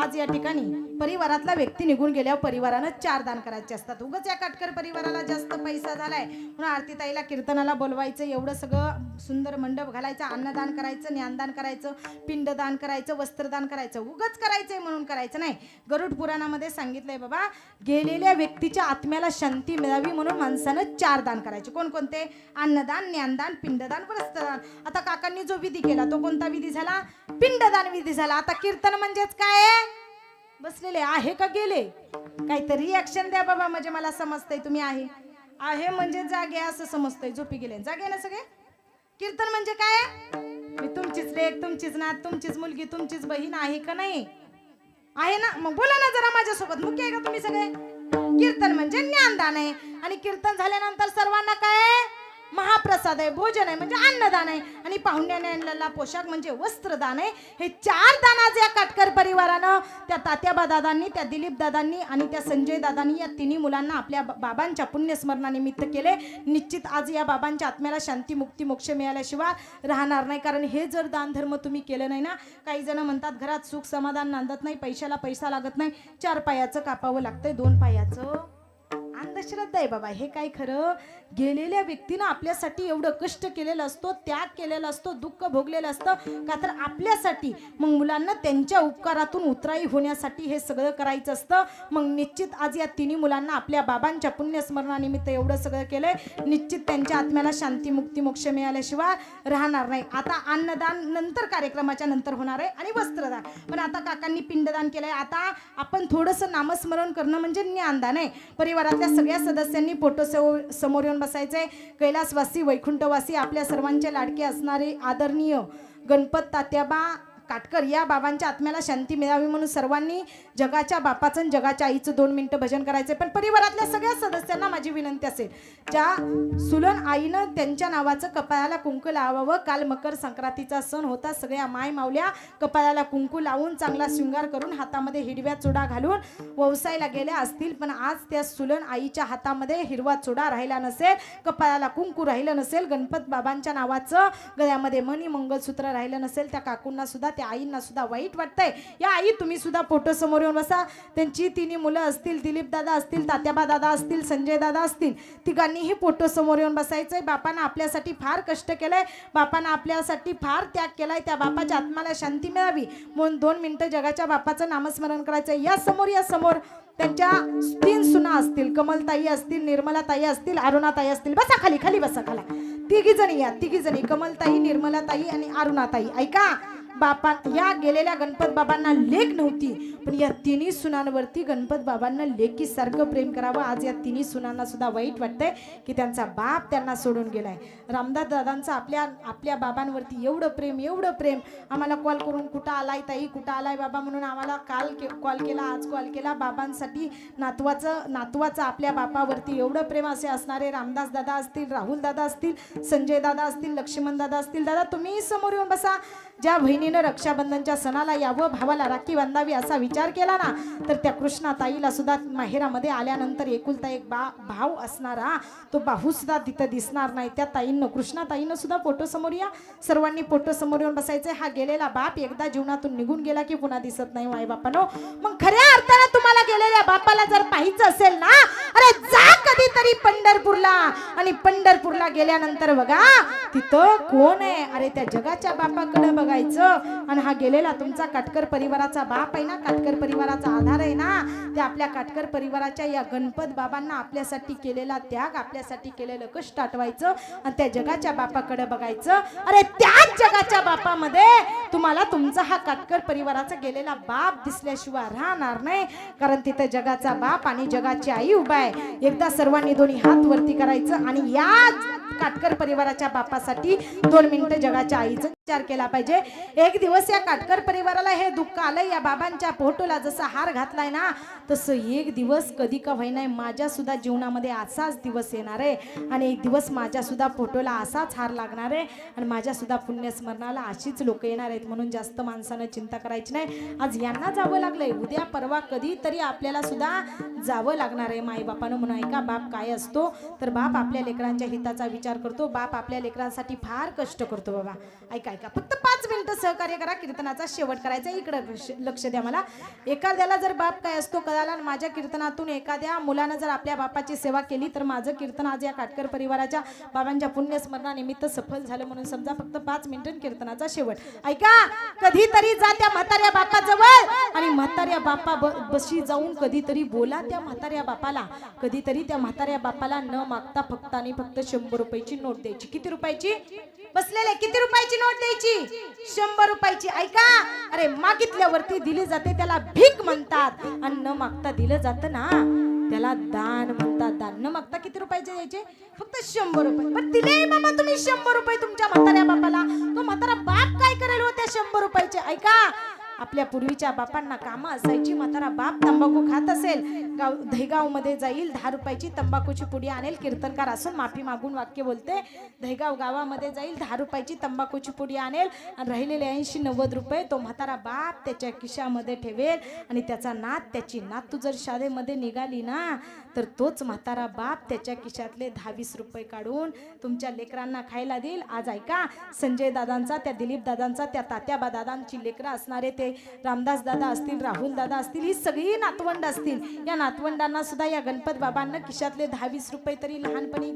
आज या ठिकाणी परिवारातला व्यक्ती निघून गेल्यावर परिवारानं 4 दान करायचे असतात उगाच या काटकर परिवाराला जास्त पैसा झालाय म्हणून आरतीताईला कीर्तनाला बोलवायचं एवढं सगळं सुंदर मंडप घालायचं अन्नदान करायचं ज्ञानदान करायचं पिंडदान करायचं वस्त्रदान करायचं उगाच करायचंय म्हणून करायचं नाही गरुड पुराणामध्ये सांगितलंय बाबा गेलेल्या व्यक्तीच्या आत्म्याला शांती मिळावी म्हणून माणसानं 4 दान करायचे कोणकोणते अन्नदान ज्ञानदान पिंडदान वस्त्रदान आता काकांनी जो विधी केला तो कोणता विधी झाला पिंडदान विधी झाला आता कीर्तन म्हणजेच काय बसलेले आहे का गेले काहीतरी रिॲक्शन द्या बाबा म्हणजे मला समजतंय तुम्ही आहे म्हणजे जागे असं समजतंय झोपी गेले जागे ना सगळे कीर्तन म्हणजे काय मी तुमचीच लेक तुमचीच नात तुमचीच मुलगी तुमचीच बहीण आहे का नाही आहे ना मग बोला ना जरा माझ्यासोबत मुख्य आहे का तुम्ही सगळे कीर्तन म्हणजे ज्ञानदान आहे आणि कीर्तन झाल्यानंतर सर्वांना काय महाप्रसाद आहे भोजन आहे म्हणजे अन्नदान आहे आणि आणि पाहुण्याने आणलेला पोशाख म्हणजे वस्त्रदान आहे. हे 4 दान आज या काटकर परिवारानं त्या तात्याबा दादांनी, त्या दिलीप दादांनी आणि त्या संजय दादांनी या तिन्ही मुलांना आपल्या बाबांच्या पुण्यस्मरणानिमित्त केले. निश्चित आज या बाबांच्या आत्म्याला शांती मुक्ती मोक्ष मिळाल्याशिवाय राहणार नाही. कारण हे जर दान धर्म तुम्ही केलं नाही ना, काही जण म्हणतात घरात सुख समाधान नांदत नाही, पैशाला पैसा लागत नाही, 4 पायाचं कापावं लागतंय, 2 पायाचं. अंधश्रद्धा आहे बाबा. हे काय खरं? गेलेल्या व्यक्तीनं आपल्यासाठी एवढं कष्ट केलेलं असतो, त्याग केलेला असतो, दुःख भोगलेलं असतं का तर आपल्यासाठी. मग मुलांना त्यांच्या उपकारातून उतराई होण्यासाठी हे सगळं करायचं असतं. मग निश्चित आज या तिन्ही मुलांना आपल्या बाबांच्या पुण्यस्मरणानिमित्त एवढं सगळं केलंय. निश्चित त्यांच्या आत्म्याला शांती मुक्ती मोक्ष मिळाल्याशिवाय राहणार नाही. आता अन्नदान नंतर, कार्यक्रमाच्या नंतर होणार आहे आणि वस्त्रदान. पण आता काकांनी पिंडदान केलंय. आता आपण थोडंसं नामस्मरण करणं म्हणजे ज्ञानदान आहे. परिवारातल्या सगळ्या सदस्यांनी फोटो समोर येऊन बसायचंय. कैलासवासी, वैकुंठवासी, आपल्या सर्वांचे लाडके असणारे आदरणीय गणपत तात्याबा काटकर या बाबांच्या आत्म्याला शांती मिळावी म्हणून सर्वांनी जगाच्या बापाचं आणि जगाच्या आईचं 2 मिनिटं भजन करायचं. पण परिवारातल्या सगळ्या सदस्यांना माझी विनंती असेल, ज्या सुलन आईनं त्यांच्या नावाचं कपाळाला कुंकू लावावं. काल मकर संक्रांतीचा सण होता. सगळ्या माय मावल्या कपाळाला कुंकू लावून चांगला शृंगार करून हातामध्ये हिरव्या चुडा घालून व्यवसायाला गेल्या असतील. पण आज त्या सुलन आईच्या हातामध्ये हिरवा चुडा राहिला नसेल, कपाळाला कुंकू राहिलं नसेल, गणपत बाबांच्या नावाचं गळ्यामध्ये मणी मंगलसूत्र राहिलं नसेल, त्या काकूंना सुद्धा, त्या आईंना सुद्धा वाईट वाटतंय. या आई तुम्ही सुद्धा फोटो समोर येऊन बसा. त्यांची तिन्ही मुलं असतील, दिलीप दादा असतील, तात्याबा दादा असतील, संजय दादा असतील, तिघांनीही फोटो समोर येऊन बसायचंय. बापानं आपल्यासाठी फार कष्ट केलंय, बापानं आपल्यासाठी फार त्याग केलाय. त्या बापाच्या आत्म्याला शांती मिळावी म्हणून 2 मिनिटं जगाच्या बापाचं नामस्मरण करायचं. या समोर त्यांच्या 3 सुना असतील, कमलताई असतील, निर्मलाताई असतील, अरुणाताई असतील. बसा खाली, खाली बसा. खाला तिघी जणी या, तिघी जणी, कमलताई, निर्मलाताई आणि अरुणाताई. ऐका, बापा या गेलेल्या गणपत बाबांना लेक नव्हती, पण या तिन्ही सुनांवरती गणपत बाबांना लेकीसारखं प्रेम करावं. आज या तिन्ही सुनांना सुद्धा वाईट वाटतंय की त्यांचा बाप त्यांना सोडून गेलाय. रामदास दादांचं आपल्या बाबांवरती एवढं प्रेम. आम्हाला कॉल करून कुठं आलाय ताई, कुठं आलाय बाबा म्हणून आम्हाला काल कॉल केला, आज कॉल केला. बाबांसाठी नातवाचं आपल्या बापावरती एवढं प्रेम असे असणारे रामदास दादा असतील, राहुल दादा असतील, संजय दादा असतील, लक्ष्मण दादा असतील. दादा तुम्ही समोर येऊन बसा. ज्या बहिणीनं रक्षाबंधनच्या सणाला यावं, भावाला राखी बांधावी असा विचार केला ना, तर त्या कृष्णा ताईला सुद्धा माहेरामध्ये आल्यानंतर एकुलता एक भाव असणारा तो बाहू सुद्धा तिथं दिसणार नाही. त्या ताईंनं, कृष्णा ताईंनं सुद्धा फोटो समोर या. सर्वांनी फोटो समोर येऊन बसायचे. हा गेलेला बाप एकदा जीवनातून निघून गेला की पुन्हा दिसत नाही माय बापानो. मग खऱ्या अर्थाने तुम्हाला गेलेल्या बापाला जर पाहायचं असेल ना, अरे जा कधीतरी पंढरपूरला. आणि पंढरपूरला गेल्यानंतर बघा तिथं कोण आहे, अरे त्या जगाच्या बापाकडे बघायचं. आणि हा गेलेला तुमचा काटकर परिवाराचा बाप आहे ना, काटकर परिवाराचा आधार आहे ना, त्या आपल्या काटकर परिवाराच्या या गणपत बाबांना आपल्यासाठी केलेला त्याग, आपल्यासाठी केलेलं कष्ट आठवायचं आणि त्या जगाच्या बापाकडे बघायचं. अरे त्याच जगाच्या बापामध्ये तुम्हाला तुमचा हा काटकर परिवाराचा गेलेला बाप दिसल्याशिवाय राहणार नाही. कारण तिथे जगाचा बाप आणि जगाची आई उभा आहे. एकदा सर्वांनी दोन्ही हात वरती करायचं आणि या काटकर परिवाराच्या बापासाठी 2 मिनिटं जगाच्या आईचा विचार केला पाहिजे. एक दिवस या काटकर परिवाराला हे दुःख आलंय, या बाबांच्या फोटोला जसा हार घातलाय ना, तसं एक दिवस कधी का होईना माझ्या सुद्धा जीवनामध्ये असाच दिवस येणार आहे. आणि एक दिवस माझ्या सुद्धा फोटोला असाच हार लागणार आहे आणि माझ्या सुद्धा पुण्यस्मरणाला अशीच लोक येणार आहेत. म्हणून जास्त माणसानं चिंता करायची नाही. आज यांना जावं लागलंय, उद्या परवा कधी तरी आपल्याला सुद्धा जावं लागणार आहे माई बापानं. म्हणून ऐका, बाप काय असतो तर बाप आपल्या लेकरांच्या हिताचा विचार करतो. बाप आपल्या लेकरांसाठी फार कष्ट करतो बाबा. ऐका, फक्त 5 मिनिटं सहकार्य करा. कीर्तनाचा शेवट करायचा, इकडे लक्ष द्या. मला एखाद्याला जर बाप काय असतो कळाला, माझ्या कीर्तनातून एखाद्या मुलानं जर आपल्या बापाची सेवा केली तर माझं कीर्तन आज या काटकर परिवाराच्या बाबांच्या पुण्यस्मरणानिमित्त सफल झालं म्हणून समजा. फक्त 5 मिनिटं कीर्तनाचा शेवट. ऐका, कधीतरी जा त्या म्हाताऱ्या बापाजवळ आणि म्हाताऱ्या बापा बशी जाऊन कधीतरी बोला त्या म्हाताऱ्या बापाला. कधीतरी त्या म्हाताऱ्या बापाला न मागता फक्त आणि फक्त 100 रुपयाची नोट द्यायची. किती रुपयाची बसलेले? किती रुपयाची नोट द्यायची? 100 रुपयाची. ऐका, अरे मागितल्यावरती दिली जाते त्याला भीक म्हणतात आणि न मागता दिलं जातं ना त्याला दान म्हणतात. दान न मागता किती रुपयाचे द्यायचे? फक्त 100 रुपये. पण दिले बाबा तुम्ही 100 रुपये तुमच्या म्हाताऱ्या बापाला, तो म्हातारा बाप काय करेल हो त्या 100 रुपयाचे? ऐका, आपल्या पूर्वीच्या बापांना कामं असायची. म्हातारा बाप तंबाखू खात असेल, दहेगाव मध्ये जाईल, 10 रुपयाची तंबाखूची पुडी आणेल. कीर्तनकार असून माफी मागून वाक्य बोलते. दहेगाव गावामध्ये जाईल, 10 रुपयाची तंबाखूची पुडी आणेल आणि राहिलेले 80-90 रुपये तो म्हातारा बाप त्याच्या खिशामध्ये ठेवेल. आणि त्याचा त्याची नात तू जर शाळेमध्ये निघाली ना, तर तोच म्हातारा बाप त्याच्या खिशातले 10-20 रुपये काढून तुमच्या लेकरांना खायला देईल. आज ऐका, संजय दादांचा, त्या दिलीप दादांचा, त्या तात्याबा दादांची लेकरं असणारे ते रामदास दादा असतील, राहुल दादा असतील, ही सगळी नातवंड असतील. या नातवंडांना सुद्धा या गणपत बाबांना खिशातले 10-20 रुपये तरी लहानपणी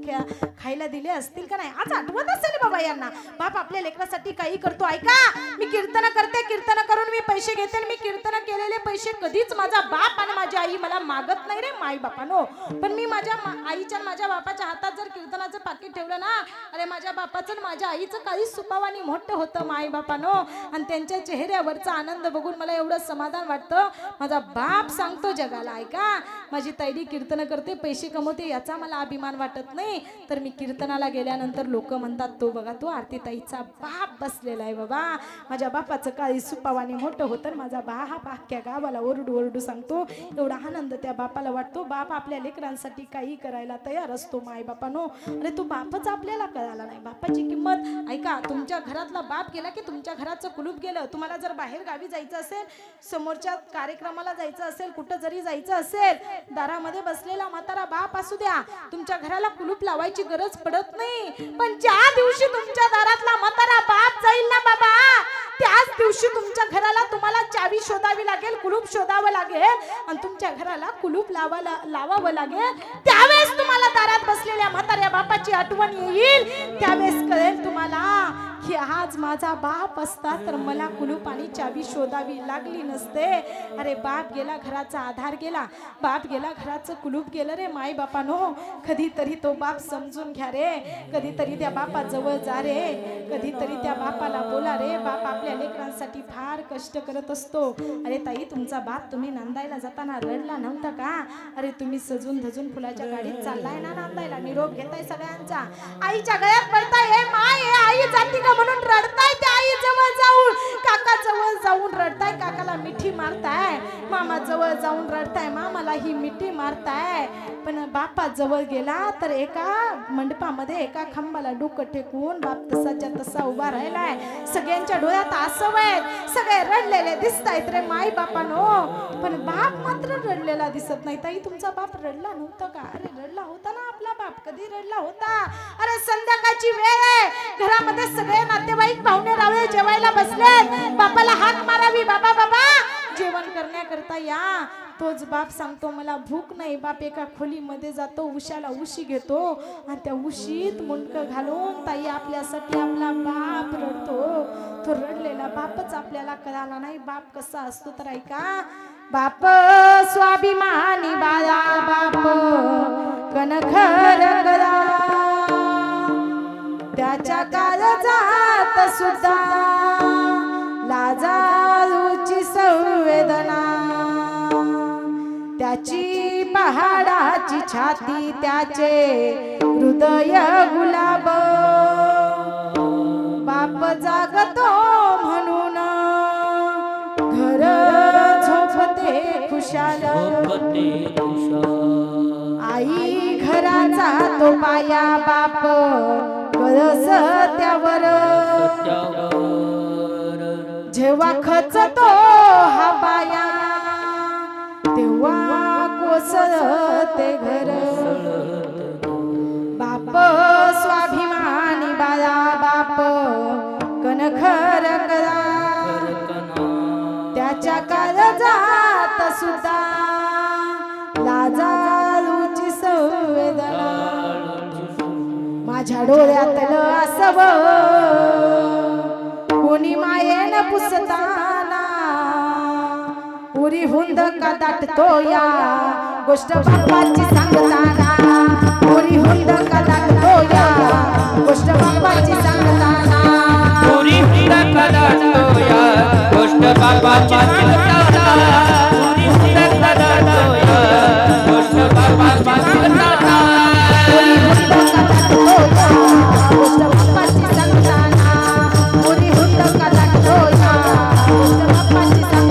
खायला दिले असतील का नाही? आज आठवत असेल बाबा यांना. बाप आपल्या लेकरासाठी काही करतो. ऐका, मी कीर्तन करते, कीर्तन करून मी पैसे घेते, मी कीर्तन केलेले पैसे कधीच माझा बाप आणि माझी आई मला मागत नाही रे माई बापानो. पण मी माझ्या आईच्या माझ्या बापाच्या हातात जर कीर्तनाचं पाकिट ठेवलं ना, अरे माझ्या बापाचं आणि माझ्या आईचं काही सुपावानी मोठं होतं माई बापानो. आणि त्यांच्या चेहऱ्यावरचा आनंद बघून मला एवढं समाधान वाटतं. माझा बाप सांगतो जगाला, ऐका, माझी ताईडी कीर्तन करते, पैसे कमवते, याचा मला अभिमान वाटत नाही. तर मी कीर्तनाला गेल्यानंतर लोक म्हणतात, तो बघा तो आरती ताईचा बाप बसलेला आहे. बाबा माझ्या बापाचं काही सुपावानी मोठं होतं. माझा बा हा अख्ख्या गावाला ओरडू ओरडू सांगतो. एवढा आनंद त्या बापाला वाटतो. बाप आपल्या लेकरांसाठी काही करायला तयार असतो माय बापानो. अरे तू बापच आपल्याला कळाला नाही, बापाची किंमत. ऐका, तुमच्या घरातला बाप गेला की तुमच्या घराचं कुलूप गेलं. तुम्हाला जर बाहेर गावी जायचं असेल, समोरच्या कार्यक्रमाला जायचं असेल, कुठं जरी जायचं असेल, दारामध्ये बसलेला म्हातारा बाप असू द्या, तुमच्या घराला कुलूप लावायची गरज पडत नाही. पण ज्या दिवशी तुमच्या दारातला म्हातारा बाप जाईल ना बाबा, त्याच दिवशी तुमच्या घराला तुम्हाला चावी शोधावी लागेल, कुलूप शोधावं लागेल आणि तुमच्या घराला कुलूप लावावं लागेल. त्यावेळेस तुम्हाला दारात बसलेल्या म्हाताऱ्या बापाची आठवण येईल. त्यावेळेस कळेल तुम्हाला की आज माझा बाप असता तर मला कुलूप आणि चावी शोधावी लागली नसते. अरे बाप गेला, घराचा आधार गेला, बाप गेला, घराचं कुलूप गेलं रे माय बापानो. कधीतरी तो बाप समजून घ्या रे, कधीतरी त्या बापाजवळ जा रे, कधीतरी त्या बापाला बोला रे. बाप आपल्या लेकरांसाठी फार कष्ट करत असतो. अरे ताई, तुमचा बाप तुम्ही नांदायला जाताना रडला नव्हता का? अरे तुम्ही सजून धजून फुलाच्या गाडीत चाललाय ना नांदायला, निरोप घेताय सगळ्यांचा, आईच्या गळ्यात पडताय, हे माय हे आई जाती का म्हणून रडताय. त्या आई जवळ जाऊन, काका जवळ जाऊन रडताय, काकाला मिठी मारताय, मामा जवळ जाऊन रडताय, मामाला ही मिठी मारताय. पण बापा जवळ गेला तर एका मंडपामध्ये एका खांबाला डोकं टेकून बाप तसाच्या तसा उभा राहिलाय. सगळ्यांच्या डोळ्यात आसव आहेत, सगळे रडलेले दिसतायत रे माय बापानो. पण बाप मात्र रडलेला दिसत नाही. ताई, तुमचा बाप रडला नव्हता का? अरे रडला होता ना आपला बाप, कधी रडला होता? अरे संध्याकाळची वेळ आहे, घरामध्ये सगळे नातेवाईक पाहुणे रावळे जेवायला बसले, बापाला हाक मारावी, बाबा बाबा जेवण करण्याकरता या. तोच बाप सांगतो मला भूक नाही. बाप एका खोलीमध्ये जातो, उशाला उशी घेतो आणि त्या उशीत मुंडकं घालून ताई आपल्यासाठी आपला बाप रडतो. तो रडलेला बापच आपल्याला कळाला नाही. बाप कसा असतो तर ऐका, बाप स्वाभिमानी बाळा, बाप कणखर करा, त्याच्या काळजात सुद्धा लाजाळूची संवेदना, त्याची पहाडाची छाती, त्याचे हृदय गुलाब. बाप जागतो म्हणून घर झोपते खुशाल, आई घराचा तो पाया, बाप कळस त्यावर. जेव्हा खचतो हा पाया, तेव्हा कोसळते घर. बाप स्वाभिमानी बाळा, बाप कणखर करा, त्याच्या काळजात सुद्धा लाजाळूची संवेदना. माझ्या डोळ्यातलं आसव कोणी मायेन पुसताना, उरी हुंद का दाटतो या गोष्ट बापाची सांगताना, उरी हुंद का दाटतो या गोष्ट बापाची सांगताना, उरी हुंद का दाटतो या गोष्ट बापाची सांगताना, उरी हुंद का दाटतो या गोष्ट बापाची सांगताना, उरी हुंद का दाटतो या गोष्ट बापाची सांगताना, उरी हुंद का दाटतो या गोष्ट बापाची सांगताना.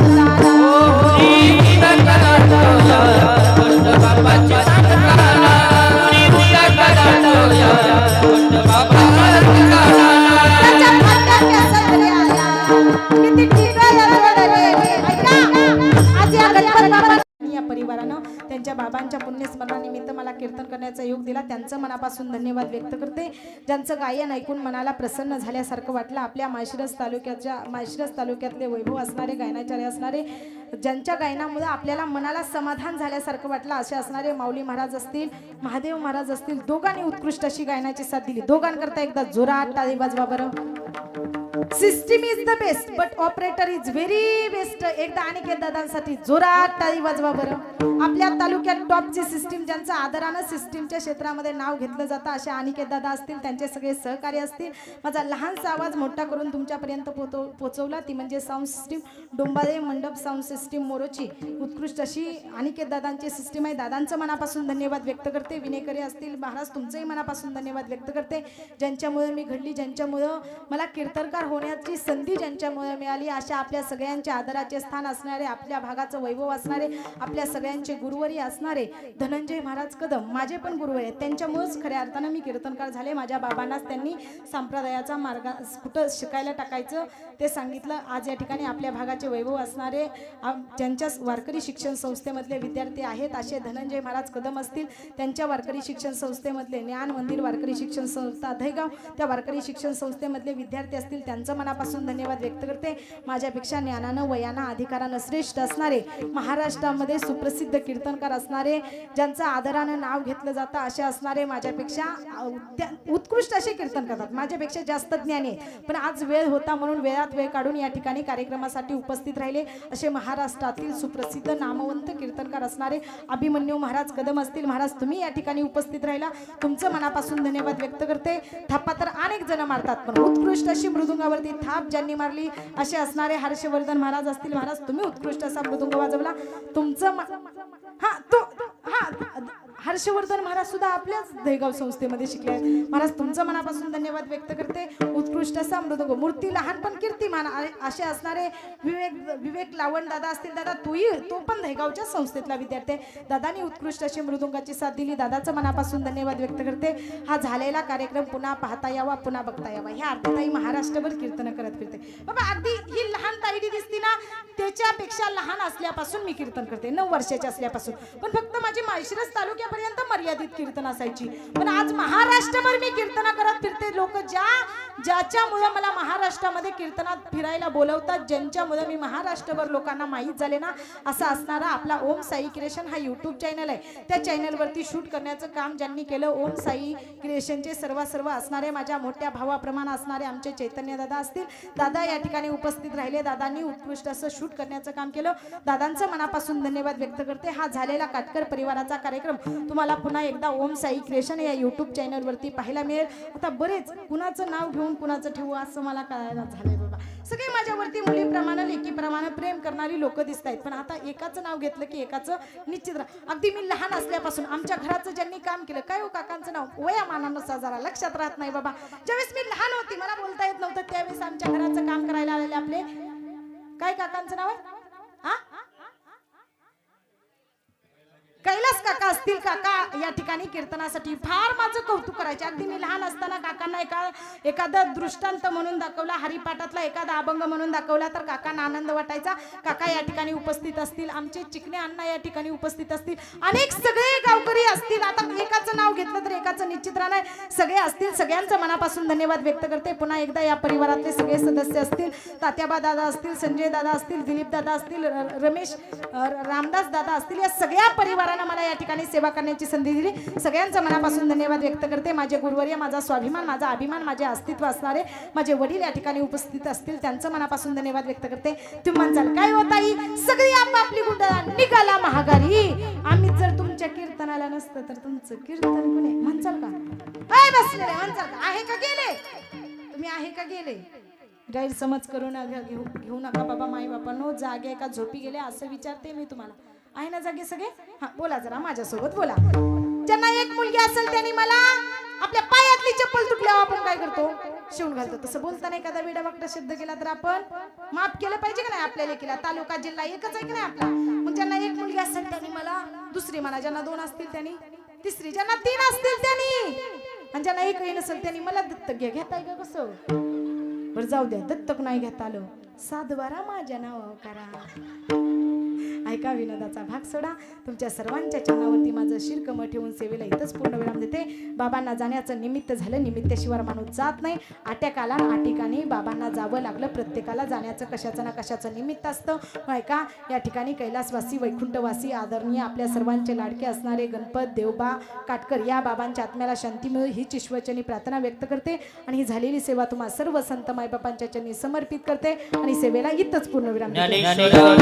स्मरणानिमित्त मला कीर्तन करण्याचा योग दिला त्यांचं मनापासून धन्यवाद व्यक्त करते. ज्यांचं गायन ऐकून मनाला प्रसन्न झाल्यासारखं वाटलं. आपल्या माळशिरस तालुक्यातले वैभव असणारे, गायनाचार्य असणारे, ज्यांच्या गायनामुळे आपल्याला मनाला समाधान झाल्यासारखं वाटलं असे असणारे माऊली महाराज असतील, महादेव महाराज असतील, दोघांनी उत्कृष्ट अशी गायनाची साथ दिली. दोघांकरता एकदा जोरात टाळी वाजवा बरं. System is the best but operator is very best. एकदा अनिकेत दादांसाठी जोरात टाळी वाजवा बरं. आपल्या तालुक्यात टॉपची सिस्टीम, ज्यांचं आदरानं सिस्टीमच्या क्षेत्रामध्ये नाव घेतलं जातं असे अनिकेत दादा असतील, त्यांचे सगळे सहकारी असतील. माझा लहानसा आवाज मोठा करून तुमच्यापर्यंत पोहोचवला ती म्हणजे साऊंड सिस्टीम डोंबाळे मंडप साऊंड सिस्टीम मोरोची. उत्कृष्ट अशी अनिकेत दादांची सिस्टीम आहे. दादांचं मनापासून धन्यवाद व्यक्त करते. विनेकरी असतील महाराज, तुमचंही मनापासून धन्यवाद व्यक्त करते. ज्यांच्यामुळे मी घडली, ज्यांच्यामुळं मला कीर्तनकार होण्याची संधी ज्यांच्यामुळे मिळाली, अशा आपल्या सगळ्यांचे आदराचे स्थान असणारे, आपल्या भागाचं वैभव असणारे, आपल्या सगळ्यांचे गुरुवरी असणारे धनंजय महाराज कदम माझे पण गुरुवर आहेत. त्यांच्यामुळेच खऱ्या अर्थानं मी कीर्तनकार झाले. माझ्या बाबांनाच त्यांनी संप्रदायाचा मार्ग कुठं शिकायला टाकायचं ते सांगितलं. आज या ठिकाणी आपल्या भागाचे वैभव असणारे ज्यांच्या वारकरी शिक्षण संस्थेमधले विद्यार्थी आहेत असे धनंजय महाराज कदम असतील, त्यांच्या वारकरी शिक्षण संस्थेमधले ज्ञान मंदिर वारकरी शिक्षण संस्था दहेगाव, त्या वारकरी शिक्षण संस्थेमधले विद्यार्थी असतील, त्यांचं मनापासून धन्यवाद व्यक्त करते. माझ्यापेक्षा ज्ञानानं वयानं अधिकारानं श्रेष्ठ असणारे, महाराष्ट्रामध्ये सुप्रसिद्ध कीर्तनकार असणारे, ज्यांचं आदरानं नाव घेतलं जातं असे असणारे, माझ्यापेक्षा उत्कृष्ट असे कीर्तन करतात, माझ्यापेक्षा जास्त ज्ञानी आहे. पण आज वेळ होता म्हणून वेळात वेळ काढून या ठिकाणी कार्यक्रमासाठी उपस्थित राहिले असे महाराष्ट्रातील सुप्रसिद्ध नामवंत कीर्तनकार असणारे अभिमन्यू महाराज कदम असतील. महाराज तुम्ही या ठिकाणी उपस्थित राहिला, तुमचं मनापासून धन्यवाद व्यक्त करते. थापा तर अनेक जण मारतात, पण उत्कृष्ट अशी मृदुंगावरती थाप ज्यांनी मारली असे असणारे हर्षवर्धन महाराज असतील. महाराज तुम्ही उत्कृष्ट असा मृदुंग वाजवला. तुमचं हर्षवर्धन महाराज सुद्धा आपल्याच दहेगाव संस्थेमध्ये शिकले आहेत. महाराज तुमचं मनापासून धन्यवाद व्यक्त करते. उत्कृष्ट असा मृदुंग, मूर्ती लहान पण कीर्तिमान असे असणारे विवेक लावण दादा असतील. दादा तो पण दहेगावच्या संस्थेतला विद्यार्थी आहे. दादानी उत्कृष्ट अशी मृदुंगाची साथ दिली. दादाचं मनापासून धन्यवाद व्यक्त करते. हा झालेला कार्यक्रम पुन्हा पाहता यावा, पुन्हा बघता यावा. ह्या अर्थाई महाराष्ट्रभर कीर्तन करत फिरते. बाबा अगदी ही लहान ताईडी दिसती ना, त्याच्यापेक्षा लहान असल्यापासून मी कीर्तन करते, 9 वर्षाची असल्यापासून. पण फक्त माझी माळशिरस तालुक्यापर्यंत मर्यादित कीर्तन असायची. पण आज महाराष्ट्रभर मी कीर्तन करत फिरते. लोक ज्याच्यामुळे मला महाराष्ट्रामध्ये कीर्तनात फिरायला बोलवतात, ज्यांच्यामुळे मी महाराष्ट्रभर लोकांना माहीत झाले ना, असा असणारा आपला ओम साई क्रिएशन हा यूट्यूब चॅनल आहे. त्या चॅनलवरती शूट करण्याचं काम ज्यांनी केलं, ओम साई क्रिएशनचे सर्व असणारे माझ्या मोठ्या भावाप्रमाणे असणारे आमचे चैतन्य दादा असतील. दादा या ठिकाणी उपस्थित राहिले. दादांनी उत्कृष्ट असं शूट करण्याचं काम केलं. दादांचं मनापासून धन्यवाद व्यक्त करते. हा झालेला काटकर परिवाराचा कार्यक्रम तुम्हाला पुन्हा एकदा ओम साई क्रिएशन या यूट्यूब चॅनलवरती पाहायला मिळेल. आता बरेच कुणाचं नाव घेऊन कुणाचं ठेवू असं मला कळायला झालंय बाबा. सगळे माझ्यावरती मुलीप्रमाणे लेकीप्रमाणे प्रेम करणारी लोक दिसत आहेत. पण आता एकाचं नाव घेतलं की एकाचं निश्चित अगदी मी लहान असल्यापासून आमच्या घराचं ज्यांनी काम केलं, काय हो काकांचं नाव वयामानानुसार जरा लक्षात राहत नाही बाबा. ज्यावेळेस मी लहान होती, मला बोलता येत नव्हतं, त्यावेळेस आमच्या घराचं काम करायला आलेले आपले काय काकांचं नाव आहे? कैलास काका असतील. काका या ठिकाणी कीर्तनासाठी फार माझं कौतुक करायचे. अगदी मी लहान असताना काकांना एखादा दृष्टांत म्हणून दाखवला, हरिपाठातला एखादा अभंग म्हणून दाखवला तर काकांना आनंद वाटायचा. काका या ठिकाणी उपस्थित असतील. आमचे चिकणे अण्णा या ठिकाणी उपस्थित असतील. अनेक सगळे गावकरी असतील. आता एकाचं नाव घेतलं तर एकाचं निश्चित राहणार, सगळे असतील. सगळ्यांचं मनापासून धन्यवाद व्यक्त करते. पुन्हा एकदा या परिवारातले सगळे सदस्य असतील, तात्याबा दादा असतील, संजय दादा असतील, दिलीप दादा असतील, रमेश रामदास दादा असतील, या सगळ्या परिवाराला मला या ठिकाणी सेवा करण्याची संधी दिली. सगळ्यांचा मनापासून धन्यवाद व्यक्त करते. माझे गुरुवर्य, माझा स्वाभिमान, माझा अभिमान, माझे अस्तित्व असणारे माझे वडील या ठिकाणी उपस्थित असतील, त्यांचं मनापासून धन्यवाद व्यक्त करते. तुम्ही म्हणसाल काय होता ही सगळी आपापली गुंडा निघाला महागारी, आम्ही जर तुमच्या कीर्तनाला नसतं तर तुमचं कीर्तन कुणी म्हणसाल का? काय बसलेले म्हणसाल का? आहे का गेले? तुम्ही आहे का गेले? गैरसमज करू नका, घेऊ नका बाबा. माई बापांनो, जागे का झोपी गेले असं विचारते मी तुम्हाला. आहे ना जागे सगळे? हा बोला, जरा माझ्यासोबत बोला. ज्यांना एक मुलगी असेल त्यांनी मला आपल्या पायातली चप्पल तुटल्यावर आपण काय करतो? शिवून घालतो. तसं बोलताना एखादा वेडावाकडा शब्द केला तर आपण माफ केलं पाहिजे का नाही? आपल्या लेकीला तालुका जिल्हा एकच आहे की नाही आपला? मग ज्यांना एक मुलगी असेल त्यांनी मला दुसरी म्हणा, ज्यांना 2 असतील त्यांनी तिसरी, ज्यांना 3 असतील त्यांनी, आणि ज्यांना एकही नसेल त्यांनी मला दत्तक घ्या. घेताय का कसं? बरं जाऊ द्या, दत्तक नाही घेता आलं, सातबारा माझ्या नाव करा. ऐका विनोदाचा भाग सोडा. तुमच्या सर्वांच्या चरणावरती माझं शिरकमळ ठेवून सेवेला इथंच पूर्ण विराम देते. बाबांना जाण्याचं निमित्त झालं, निमित्ताशिवाय माणूस जात नाही. आट्याक आला आणि ठिकाणी बाबांना जावं लागलं. प्रत्येकाला जाण्याचं कशाचं ना कशाचं निमित्त असतं. ऐका, या ठिकाणी कैलासवासी वैकुंठवासी आदरणीय आपल्या सर्वांचे लाडके असणारे गणपत देवबा काटकर या बाबांच्या आत्म्याला शांती मिळो हीच ईश्वरचरणी प्रार्थना व्यक्त करते. आणि ही झालेली सेवा तुम्हा सर्व संत मायबापांच्या चरणी समर्पित करते आणि सेवेला इथंच पूर्ण विराम देते. ज्ञानेश्वर